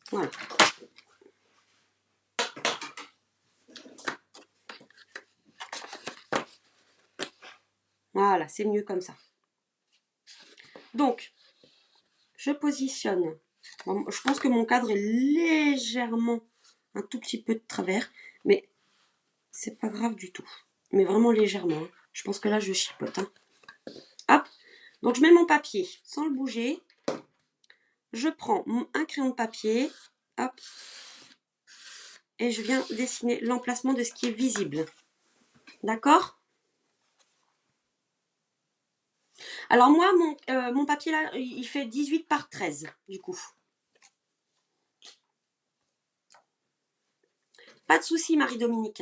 Voilà. Voilà, c'est mieux comme ça. Donc, je positionne. Bon, je pense que mon cadre est légèrement un tout petit peu de travers, mais c'est pas grave du tout. Mais vraiment légèrement. Hein. Je pense que là, je chipote. Hein. Hop. Donc, je mets mon papier sans le bouger. Je prends un crayon de papier. Hop. Et je viens dessiner l'emplacement de ce qui est visible. D'accord? Alors moi, mon papier là, il fait 18 par 13, du coup. Pas de souci, Marie-Dominique.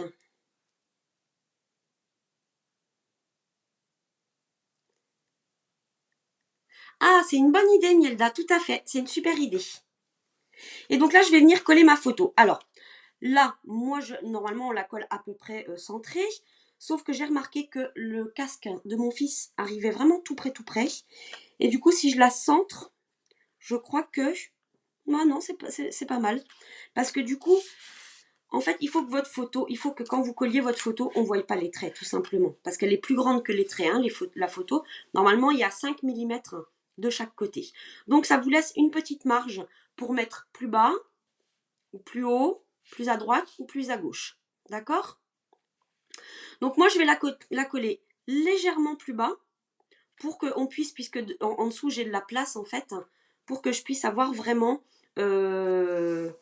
Ah, c'est une bonne idée, Mielda, tout à fait. C'est une super idée. Et donc là, je vais venir coller ma photo. Alors, là, moi, normalement, on la colle à peu près centrée. Sauf que j'ai remarqué que le casque de mon fils arrivait vraiment tout près, tout près. Et du coup, si je la centre, je crois que... Non, non, c'est pas mal. Parce que du coup, en fait, il faut que votre photo, il faut que quand vous colliez votre photo, on ne voie pas les traits, tout simplement. Parce qu'elle est plus grande que les traits, hein, la photo. Normalement, il y a 5 mm de chaque côté. Donc, ça vous laisse une petite marge pour mettre plus bas, ou plus haut, plus à droite ou plus à gauche. D'accord? Donc, moi, je vais la coller légèrement plus bas pour qu'on puisse, puisque en dessous, j'ai de la place, en fait, pour que je puisse avoir vraiment le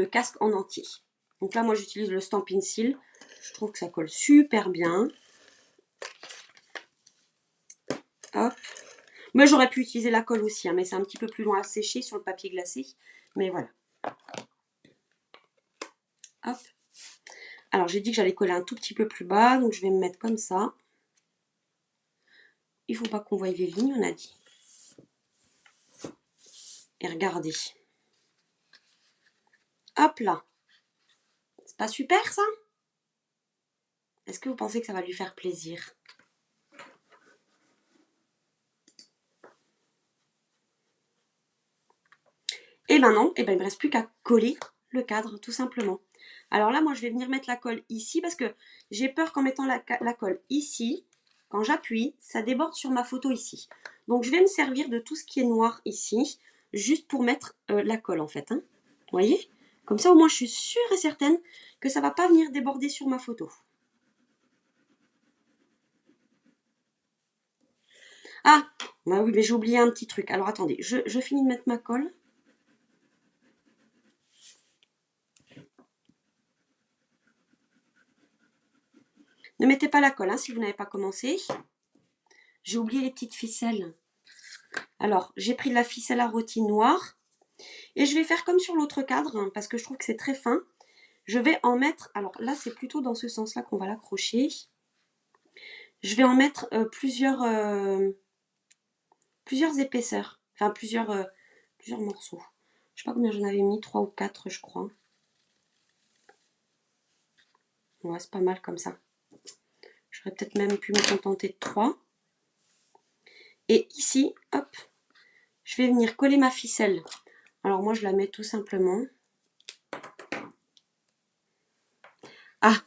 casque en entier. Donc là, moi, j'utilise le Stampin' Seal. Je trouve que ça colle super bien. Hop. Mais j'aurais pu utiliser la colle aussi, hein, mais c'est un petit peu plus long à sécher sur le papier glacé. Mais voilà. Hop. Alors, j'ai dit que j'allais coller un tout petit peu plus bas, donc je vais me mettre comme ça. Il ne faut pas qu'on voie les lignes, on a dit. Et regardez. Hop là. C'est pas super, ça? Est-ce que vous pensez que ça va lui faire plaisir? Et ben non, et ben il ne me reste plus qu'à coller le cadre, tout simplement. Alors là, moi, je vais venir mettre la colle ici parce que j'ai peur qu'en mettant la colle ici, quand j'appuie, ça déborde sur ma photo ici. Donc, je vais me servir de tout ce qui est noir ici, juste pour mettre la colle, en fait. Hein. Vous voyez? Comme ça, au moins, je suis sûre et certaine que ça ne va pas venir déborder sur ma photo. Ah, bah oui, mais j'ai oublié un petit truc. Alors, attendez, je finis de mettre ma colle. Ne mettez pas la colle hein, si vous n'avez pas commencé. J'ai oublié les petites ficelles. Alors, j'ai pris de la ficelle à rôti noire. Et je vais faire comme sur l'autre cadre, hein, parce que je trouve que c'est très fin. Je vais en mettre, alors là c'est plutôt dans ce sens-là qu'on va l'accrocher. Je vais en mettre plusieurs épaisseurs, enfin plusieurs morceaux. Je sais pas combien j'en avais mis, 3 ou 4 je crois. Ouais, c'est pas mal comme ça. J'aurais peut-être même pu me contenter de 3. Et ici, hop, je vais venir coller ma ficelle. Alors moi je la mets tout simplement. Ah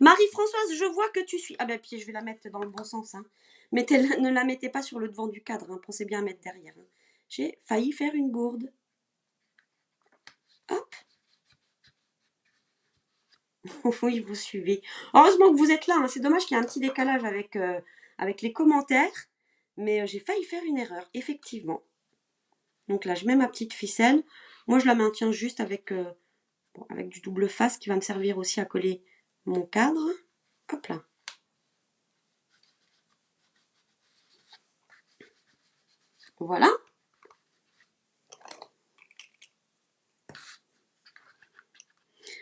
Marie-Françoise, je vois que tu suis. Ah ben puis je vais la mettre dans le bon sens. Hein. Ne la mettez pas sur le devant du cadre. Hein. Pensez bien à mettre derrière. Hein. J'ai failli faire une gourde. Hop. Oui, vous suivez. Heureusement que vous êtes là. Hein. C'est dommage qu'il y ait un petit décalage avec les commentaires. Mais j'ai failli faire une erreur, effectivement. Donc là, je mets ma petite ficelle. Moi, je la maintiens juste avec du double face qui va me servir aussi à coller mon cadre. Hop là. Voilà.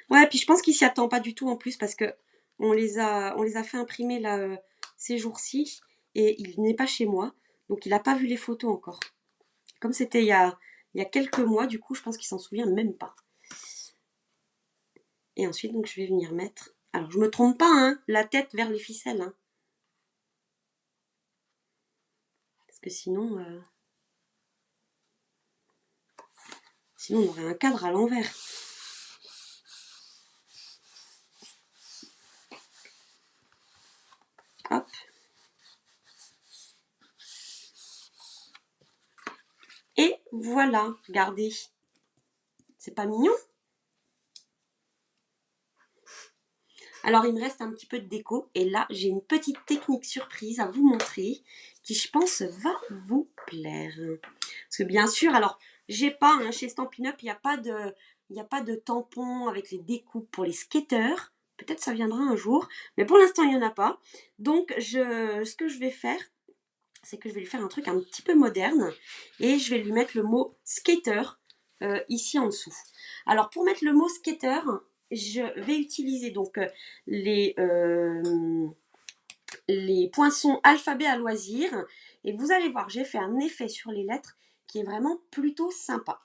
Ouais, puis je pense qu'il s'y attend pas du tout en plus parce que on les a fait imprimer là ces jours-ci et il n'est pas chez moi, donc il n'a pas vu les photos encore. Comme c'était il y a quelques mois, du coup, je pense qu'il s'en souvient même pas. Et ensuite, donc, je vais venir mettre. Alors, je me trompe pas, hein, la tête vers les ficelles, hein, parce que sinon. Sinon, on aurait un cadre à l'envers. Hop. Et voilà, regardez. C'est pas mignon? Alors, il me reste un petit peu de déco. Et là, j'ai une petite technique surprise à vous montrer qui, je pense, va vous plaire. Parce que bien sûr, alors, j'ai pas, hein, chez Stampin' Up, il n'y a pas de tampon avec les découpes pour les skateurs. Peut-être ça viendra un jour. Mais pour l'instant, il n'y en a pas. Donc, ce que je vais faire, c'est que je vais lui faire un truc un petit peu moderne. Et je vais lui mettre le mot skater ici en dessous. Alors, pour mettre le mot skater, je vais utiliser donc les poinçons alphabet à loisir. Et vous allez voir, j'ai fait un effet sur les lettres qui est vraiment plutôt sympa.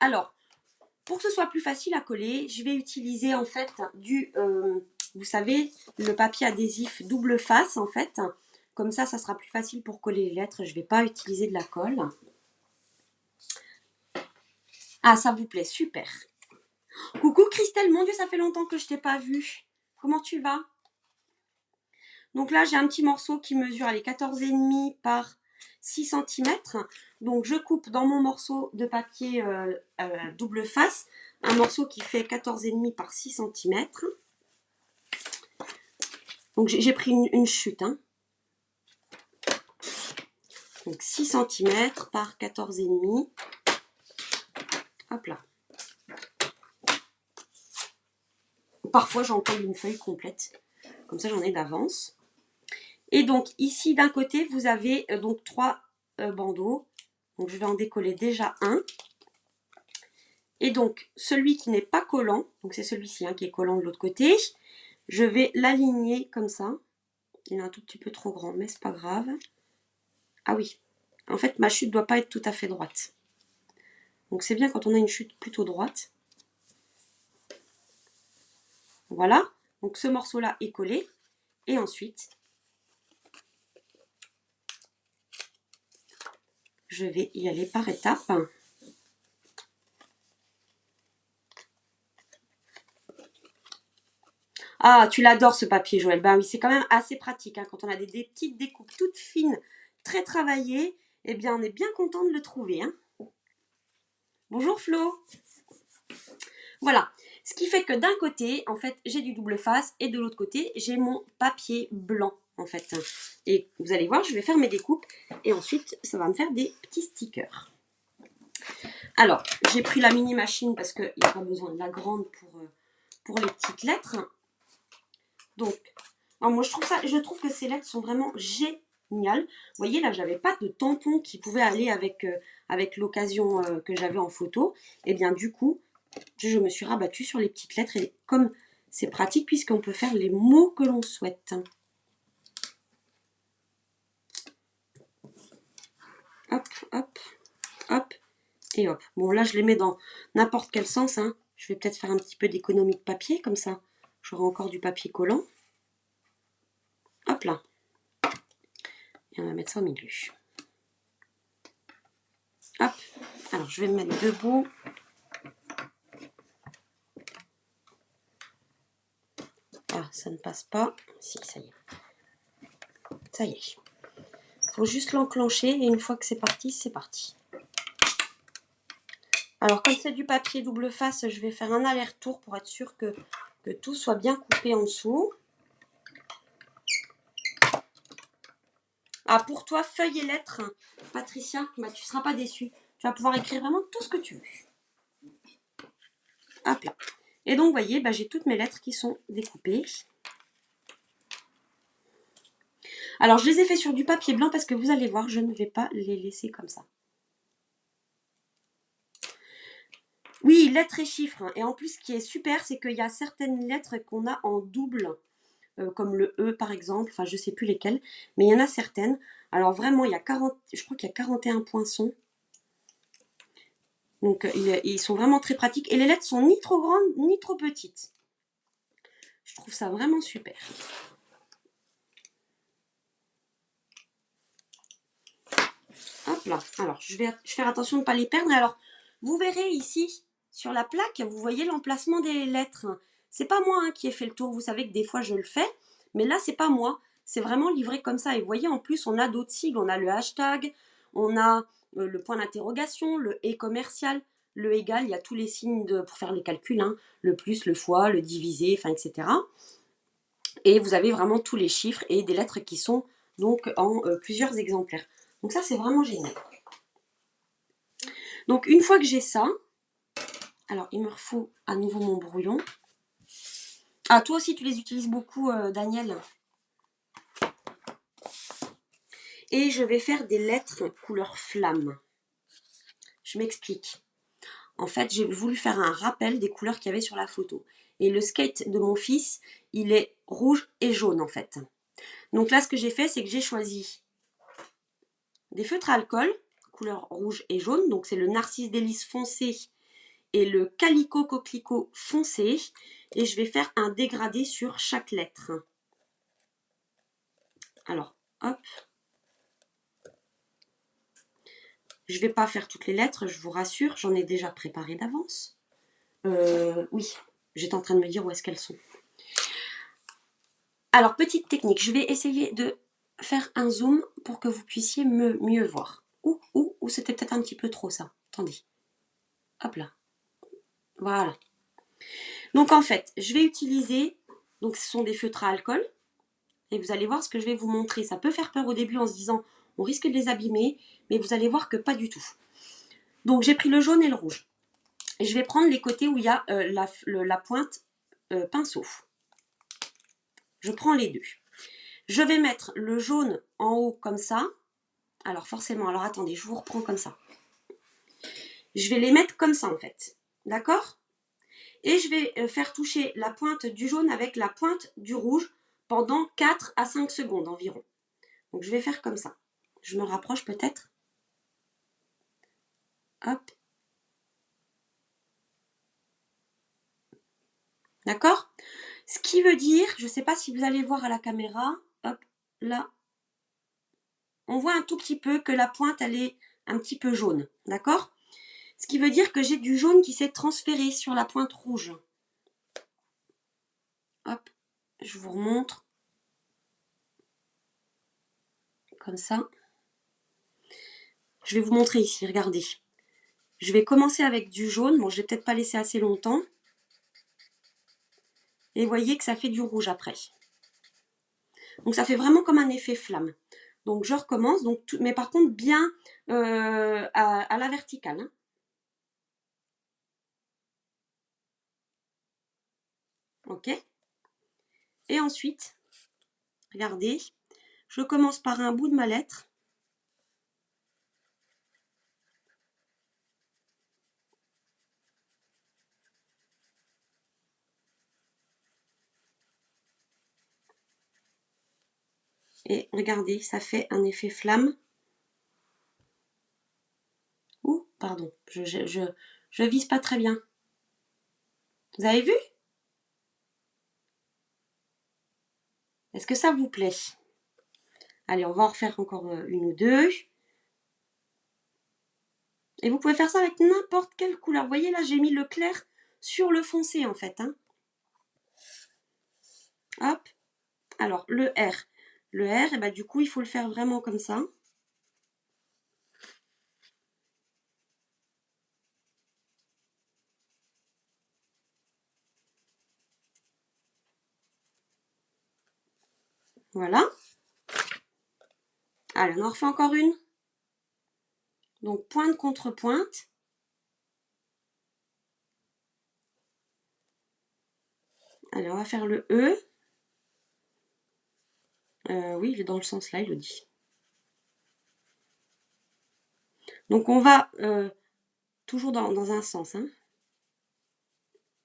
Alors, pour que ce soit plus facile à coller, je vais utiliser en fait vous savez, le papier adhésif double face en fait. Comme ça sera plus facile pour coller les lettres. Je ne vais pas utiliser de la colle. Ah, ça vous plaît, super. Coucou Christelle, mon Dieu, ça fait longtemps que je t'ai pas vue. Comment tu vas? Donc là, j'ai un petit morceau qui mesure 14,5 par 6 cm. Donc je coupe dans mon morceau de papier double face un morceau qui fait 14,5 par 6 cm. Donc j'ai pris une chute. Hein. Donc 6 cm par 14,5. Hop là. Parfois, j'en colle une feuille complète. Comme ça, j'en ai d'avance. Et donc, ici, d'un côté, vous avez donc 3 bandeaux. Donc, je vais en décoller déjà un. Et donc, celui qui n'est pas collant, donc c'est celui-ci hein, qui est collant de l'autre côté, je vais l'aligner comme ça. Il est un tout petit peu trop grand, mais c'est pas grave. Ah oui, en fait, ma chute ne doit pas être tout à fait droite. Donc, c'est bien quand on a une chute plutôt droite. Voilà, donc ce morceau-là est collé. Et ensuite, je vais y aller par étapes. Ah, tu l'adores ce papier, Joël. Ben oui, c'est quand même assez pratique. Hein, quand on a des petites découpes toutes fines, très travaillées, eh bien, on est bien content de le trouver. Hein. Bonjour Flo. Voilà. Ce qui fait que d'un côté, en fait, j'ai du double face et de l'autre côté, j'ai mon papier blanc, en fait. Et vous allez voir, je vais faire mes découpes et ensuite, ça va me faire des petits stickers. Alors, j'ai pris la mini machine parce qu'il n'y a pas besoin de la grande pour les petites lettres. Donc, moi je trouve que ces lettres sont vraiment géniales. Vous voyez là, j'avais pas de tampon qui pouvait aller avec l'occasion que j'avais en photo. Et bien du coup, je me suis rabattue sur les petites lettres et comme c'est pratique puisqu'on peut faire les mots que l'on souhaite. Hop, hop, hop et hop. Bon là, je les mets dans n'importe quel sens. Hein. Je vais peut-être faire un petit peu d'économie de papier comme ça. J'aurai encore du papier collant. Hop là. Et on va mettre ça au milieu. Hop. Alors, je vais me mettre debout. Ah, ça ne passe pas. Si, ça y est. Ça y est. Il faut juste l'enclencher et une fois que c'est parti, c'est parti. Alors, comme c'est du papier double face, je vais faire un aller-retour pour être sûr que tout soit bien coupé en dessous. Ah, pour toi, feuille et lettres, Patricia, bah, tu ne seras pas déçue. Tu vas pouvoir écrire vraiment tout ce que tu veux. Hop là. Et donc, vous voyez, bah, j'ai toutes mes lettres qui sont découpées. Alors, je les ai fait sur du papier blanc parce que vous allez voir, je ne vais pas les laisser comme ça. Oui, lettres et chiffres. Et en plus, ce qui est super, c'est qu'il y a certaines lettres qu'on a en double, comme le E par exemple, enfin je ne sais plus lesquelles, mais il y en a certaines. Alors vraiment, il y a 40, je crois qu'il y a 41 poinçons. Donc ils sont vraiment très pratiques. Et les lettres sont ni trop grandes, ni trop petites. Je trouve ça vraiment super. Hop là. Alors, je vais faire attention de ne pas les perdre. Alors, Vous verrez ici, sur la plaque, vous voyez l'emplacement des lettres. C'est pas moi qui ai fait le tour, vous savez que des fois je le fais, mais là c'est pas moi. C'est vraiment livré comme ça. Et vous voyez, en plus, on a d'autres sigles. On a le hashtag, on a le point d'interrogation, le et commercial, le égal. Il y a tous les signes pour faire les calculs, hein, le plus, le fois, le divisé, enfin, etc. Et vous avez vraiment tous les chiffres et des lettres qui sont donc en plusieurs exemplaires. Donc ça, c'est vraiment génial. Donc une fois que j'ai ça, alors il me faut à nouveau mon brouillon. Ah, toi aussi, tu les utilises beaucoup, Daniel. Et je vais faire des lettres couleur flamme. Je m'explique. En fait, j'ai voulu faire un rappel des couleurs qu'il y avait sur la photo. Et le skate de mon fils, il est rouge et jaune en fait. Donc là, ce que j'ai fait, c'est que j'ai choisi des feutres à alcool, couleur rouge et jaune. Donc c'est le Narcisse délice foncé et le Calico coquelicot foncé. Et je vais faire un dégradé sur chaque lettre. Alors, hop. Je ne vais pas faire toutes les lettres, je vous rassure, j'en ai déjà préparé d'avance. Oui, j'étais en train de me dire où est-ce qu'elles sont. Alors, petite technique, je vais essayer de faire un zoom pour que vous puissiez mieux voir. Ou c'était peut-être un petit peu trop ça. Attendez. Hop là. Voilà. Donc en fait, je vais utiliser, donc ce sont des feutres à alcool. Et vous allez voir ce que je vais vous montrer. Ça peut faire peur au début en se disant, on risque de les abîmer, mais vous allez voir que pas du tout. Donc j'ai pris le jaune et le rouge. Et je vais prendre les côtés où il y a la pointe pinceau. Je prends les deux. Je vais mettre le jaune en haut comme ça. Alors forcément, alors attendez, je vous reprends comme ça. Je vais les mettre comme ça en fait. D'accord? Et je vais faire toucher la pointe du jaune avec la pointe du rouge pendant 4 à 5 secondes environ. Donc je vais faire comme ça. Je me rapproche peut-être. Hop. D'accord? Ce qui veut dire, je ne sais pas si vous allez voir à la caméra, hop, là, on voit un tout petit peu que la pointe, elle est un petit peu jaune. D'accord? Ce qui veut dire que j'ai du jaune qui s'est transféré sur la pointe rouge. Hop, je vous remontre. Comme ça. Je vais vous montrer ici, regardez. Je vais commencer avec du jaune. Bon, je vais peut-être pas laisser assez longtemps. Et vous voyez que ça fait du rouge après. Donc ça fait vraiment comme un effet flamme. Donc je recommence, donc mais par contre bien à la verticale. Hein. Ok. Et ensuite, regardez, je commence par un bout de ma lettre. Et regardez, ça fait un effet flamme. Ouh, pardon, je vise pas très bien. Vous avez vu? Est-ce que ça vous plaît? Allez, on va en refaire encore une ou deux. Et vous pouvez faire ça avec n'importe quelle couleur. Vous voyez, là, j'ai mis le clair sur le foncé, en fait. Hein. Hop. Alors, le R. Le R, et bah, du coup, il faut le faire vraiment comme ça. Voilà. Allez, on en refait encore une. Donc, pointe contre pointe. Allez, on va faire le E. Oui, il est dans le sens là, il le dit. Donc, on va toujours dans un sens. Hein.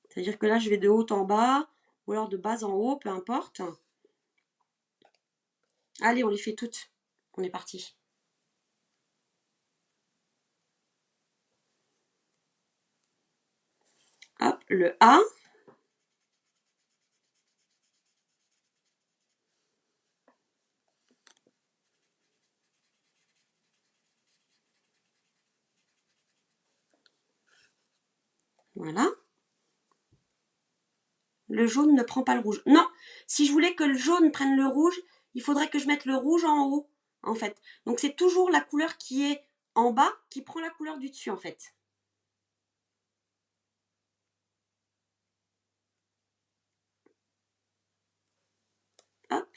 C'est-à-dire que là, je vais de haut en bas, ou alors de bas en haut, peu importe. Allez, on les fait toutes. On est parti. Hop, le A. Voilà. Le jaune ne prend pas le rouge. Non, si je voulais que le jaune prenne le rouge, il faudrait que je mette le rouge en haut, en fait. Donc c'est toujours la couleur qui est en bas qui prend la couleur du dessus, en fait. Hop.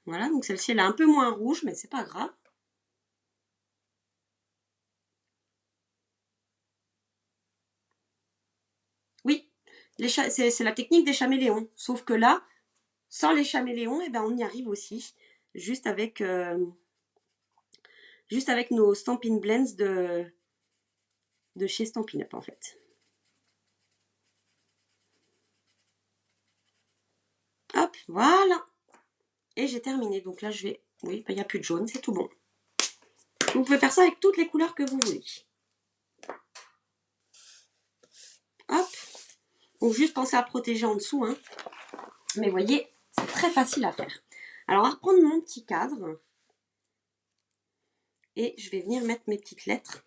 Voilà, donc celle-ci, elle est un peu moins rouge, mais c'est pas grave. Oui, c'est la technique des chaméléons. Sauf que là, sans les chaméléons, eh ben, on y arrive aussi. Juste avec, nos Stampin' Blends de chez Stampin' Up, en fait. Hop, voilà. Et j'ai terminé. Donc là, je vais... Oui, il n'y a plus de jaune, c'est tout bon. Vous pouvez faire ça avec toutes les couleurs que vous voulez. Hop. Donc juste pensez à protéger en dessous. Hein. Mais vous voyez, c'est très facile à faire. Alors, on va reprendre mon petit cadre. Et je vais venir mettre mes petites lettres.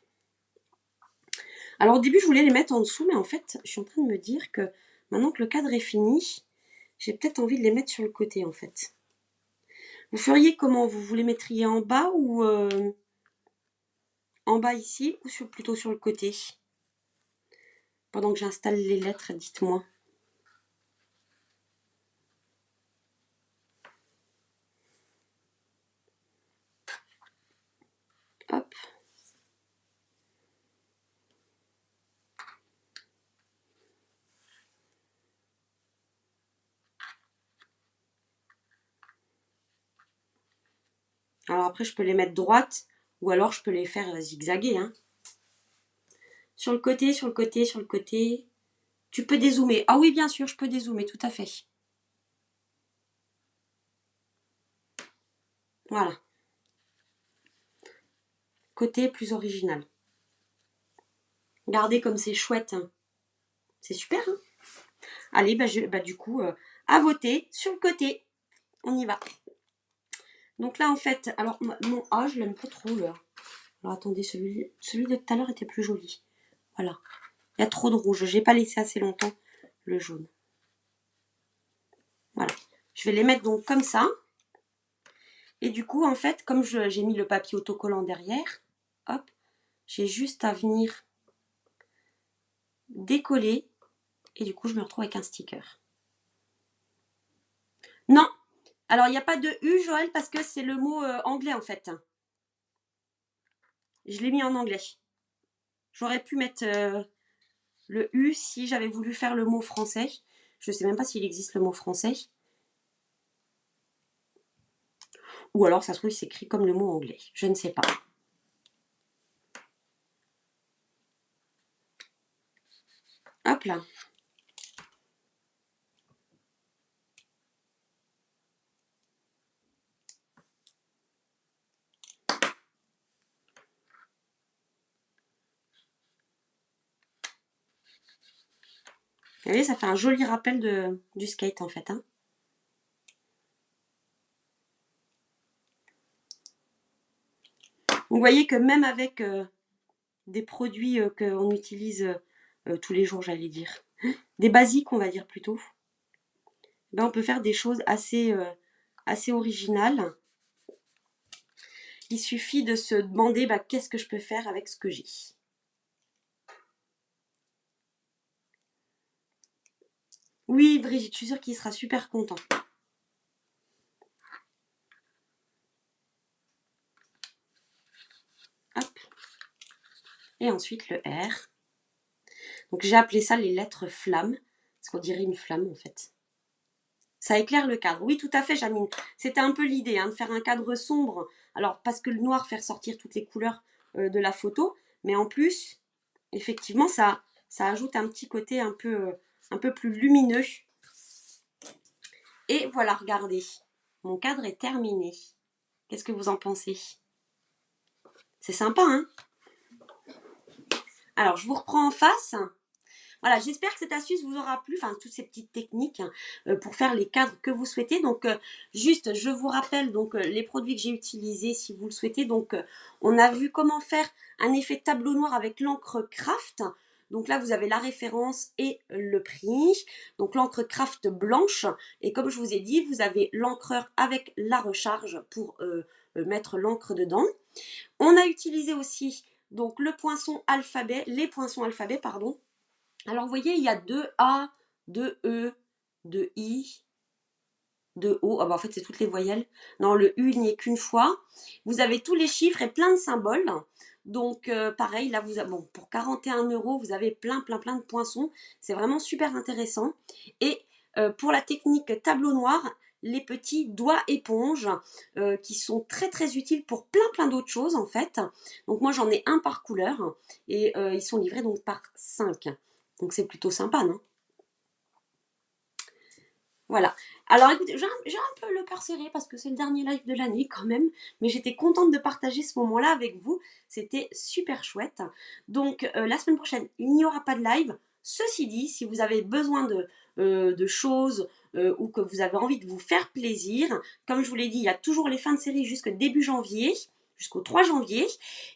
Alors au début, je voulais les mettre en dessous, mais en fait, je suis en train de me dire que maintenant que le cadre est fini, j'ai peut-être envie de les mettre sur le côté, en fait. Vous feriez comment? Vous les mettriez en bas ou en bas ici ou plutôt sur le côté? Pendant que j'installe les lettres, dites-moi. Hop. Alors après, je peux les mettre droites ou alors je peux les faire zigzaguer. Hein. Sur le côté, sur le côté, sur le côté. Tu peux dézoomer. Ah oui, bien sûr, je peux dézoomer, tout à fait. Voilà. Côté plus original. Regardez comme c'est chouette. Hein. C'est super. Hein. Allez, du coup, à voter sur le côté. On y va. Donc là, en fait, alors mon A, je l'aime pas trop là. Alors attendez, celui de tout à l'heure était plus joli. Voilà. Il y a trop de rouge. J'ai pas laissé assez longtemps le jaune. Voilà. Je vais les mettre donc comme ça. Et du coup, en fait, comme j'ai mis le papier autocollant derrière, hop, j'ai juste à venir décoller. Et du coup, je me retrouve avec un sticker. Non. Alors, il n'y a pas de U, Joël, parce que c'est le mot anglais, en fait. Je l'ai mis en anglais. J'aurais pu mettre le U si j'avais voulu faire le mot français. Je ne sais même pas s'il existe le mot français. Ou alors, ça se trouve, il s'écrit comme le mot anglais. Je ne sais pas. Hop là. Vous voyez, ça fait un joli rappel du skate, en fait. Hein. Vous voyez que même avec des produits qu'on utilise tous les jours, j'allais dire, des basiques, on va dire plutôt, ben, on peut faire des choses assez originales. Il suffit de se demander qu'est-ce que je peux faire avec ce que j'ai. Oui, Brigitte, je suis sûre qu'il sera super content. Hop. Et ensuite le R. Donc j'ai appelé ça les lettres flammes, parce qu'on dirait une flamme en fait. Ça éclaire le cadre. Oui, tout à fait, Janine. C'était un peu l'idée, hein, de faire un cadre sombre. Alors, parce que le noir fait ressortir toutes les couleurs de la photo, mais en plus, effectivement, ça ajoute un petit côté un peu plus lumineux. Et voilà, regardez, mon cadre est terminé. Qu'est-ce que vous en pensez? C'est sympa, hein? Alors, je vous reprends en face. Voilà, j'espère que cette astuce vous aura plu, enfin toutes ces petites techniques pour faire les cadres que vous souhaitez. Donc juste, je vous rappelle donc les produits que j'ai utilisés si vous le souhaitez. Donc on a vu comment faire un effet tableau noir avec l'encre Craft. Donc là, vous avez la référence et le prix. Donc l'encre Craft blanche. Et comme je vous ai dit, vous avez l'encreur avec la recharge pour mettre l'encre dedans. On a utilisé aussi donc le poinçon alphabet, les poinçons alphabet, pardon. Alors vous voyez, il y a deux A, deux E, deux I, deux O. Ah bah en fait, c'est toutes les voyelles. Non, le U, il n'y est qu'une fois. Vous avez tous les chiffres et plein de symboles. Donc pareil, là, bon, pour 41 €, vous avez plein de poinçons. C'est vraiment super intéressant. Et pour la technique tableau noir, les petits doigts éponges qui sont très utiles pour plein d'autres choses en fait. Donc moi j'en ai un par couleur et ils sont livrés donc par 5. Donc c'est plutôt sympa, non? Voilà. Alors écoutez, j'ai un peu le cœur serré parce que c'est le dernier live de l'année quand même, mais j'étais contente de partager ce moment-là avec vous. C'était super chouette. Donc la semaine prochaine, il n'y aura pas de live. Ceci dit, si vous avez besoin de choses ou que vous avez envie de vous faire plaisir, comme je vous l'ai dit, il y a toujours les fins de série jusqu'au début janvier, jusqu'au 3 janvier,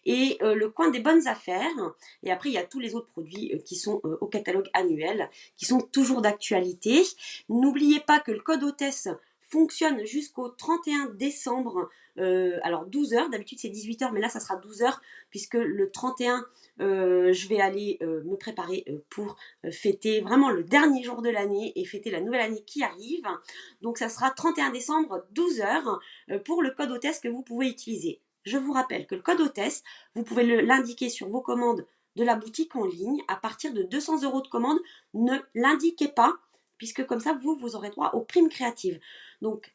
et le coin des bonnes affaires. Et après, il y a tous les autres produits qui sont au catalogue annuel, qui sont toujours d'actualité. N'oubliez pas que le code hôtesse fonctionne jusqu'au 31 décembre, alors 12 heures, d'habitude c'est 18 heures, mais là ça sera 12 heures, puisque le 31, je vais aller me préparer pour fêter vraiment le dernier jour de l'année et fêter la nouvelle année qui arrive. Donc ça sera 31 décembre, 12 heures, pour le code hôtesse que vous pouvez utiliser. Je vous rappelle que le code hôtesse, vous pouvez l'indiquer sur vos commandes de la boutique en ligne. À partir de 200 € de commande, ne l'indiquez pas, puisque comme ça, vous aurez droit aux primes créatives. Donc,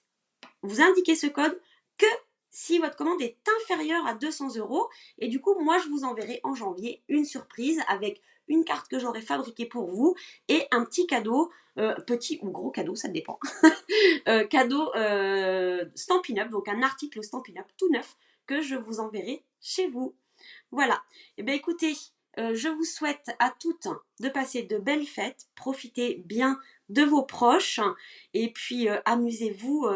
vous indiquez ce code que si votre commande est inférieure à 200 €. Et du coup, moi, je vous enverrai en janvier une surprise avec une carte que j'aurai fabriquée pour vous et un petit cadeau, petit ou gros cadeau, ça dépend. Cadeau Stampin' Up, donc un article Stampin' Up tout neuf que je vous enverrai chez vous. Voilà. Et bien écoutez, je vous souhaite à toutes de passer de belles fêtes, profitez bien de vos proches et puis amusez-vous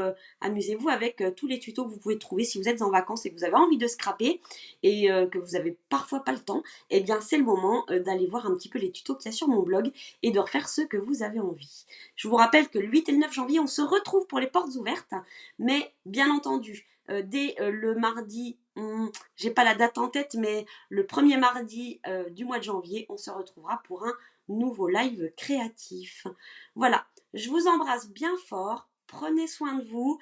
avec tous les tutos que vous pouvez trouver si vous êtes en vacances et que vous avez envie de scraper et que vous avez parfois pas le temps. Et bien c'est le moment d'aller voir un petit peu les tutos qu'il y a sur mon blog et de refaire ceux que vous avez envie. Je vous rappelle que le 8 et le 9 janvier, on se retrouve pour les portes ouvertes, mais bien entendu, dès le mardi, j'ai pas la date en tête, mais le premier mardi du mois de janvier, on se retrouvera pour un nouveau live créatif. Voilà, je vous embrasse bien fort, prenez soin de vous,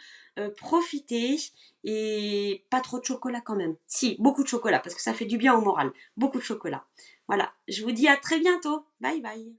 profitez et pas trop de chocolat quand même. Si, beaucoup de chocolat parce que ça fait du bien au moral, beaucoup de chocolat. Voilà, je vous dis à très bientôt, bye bye.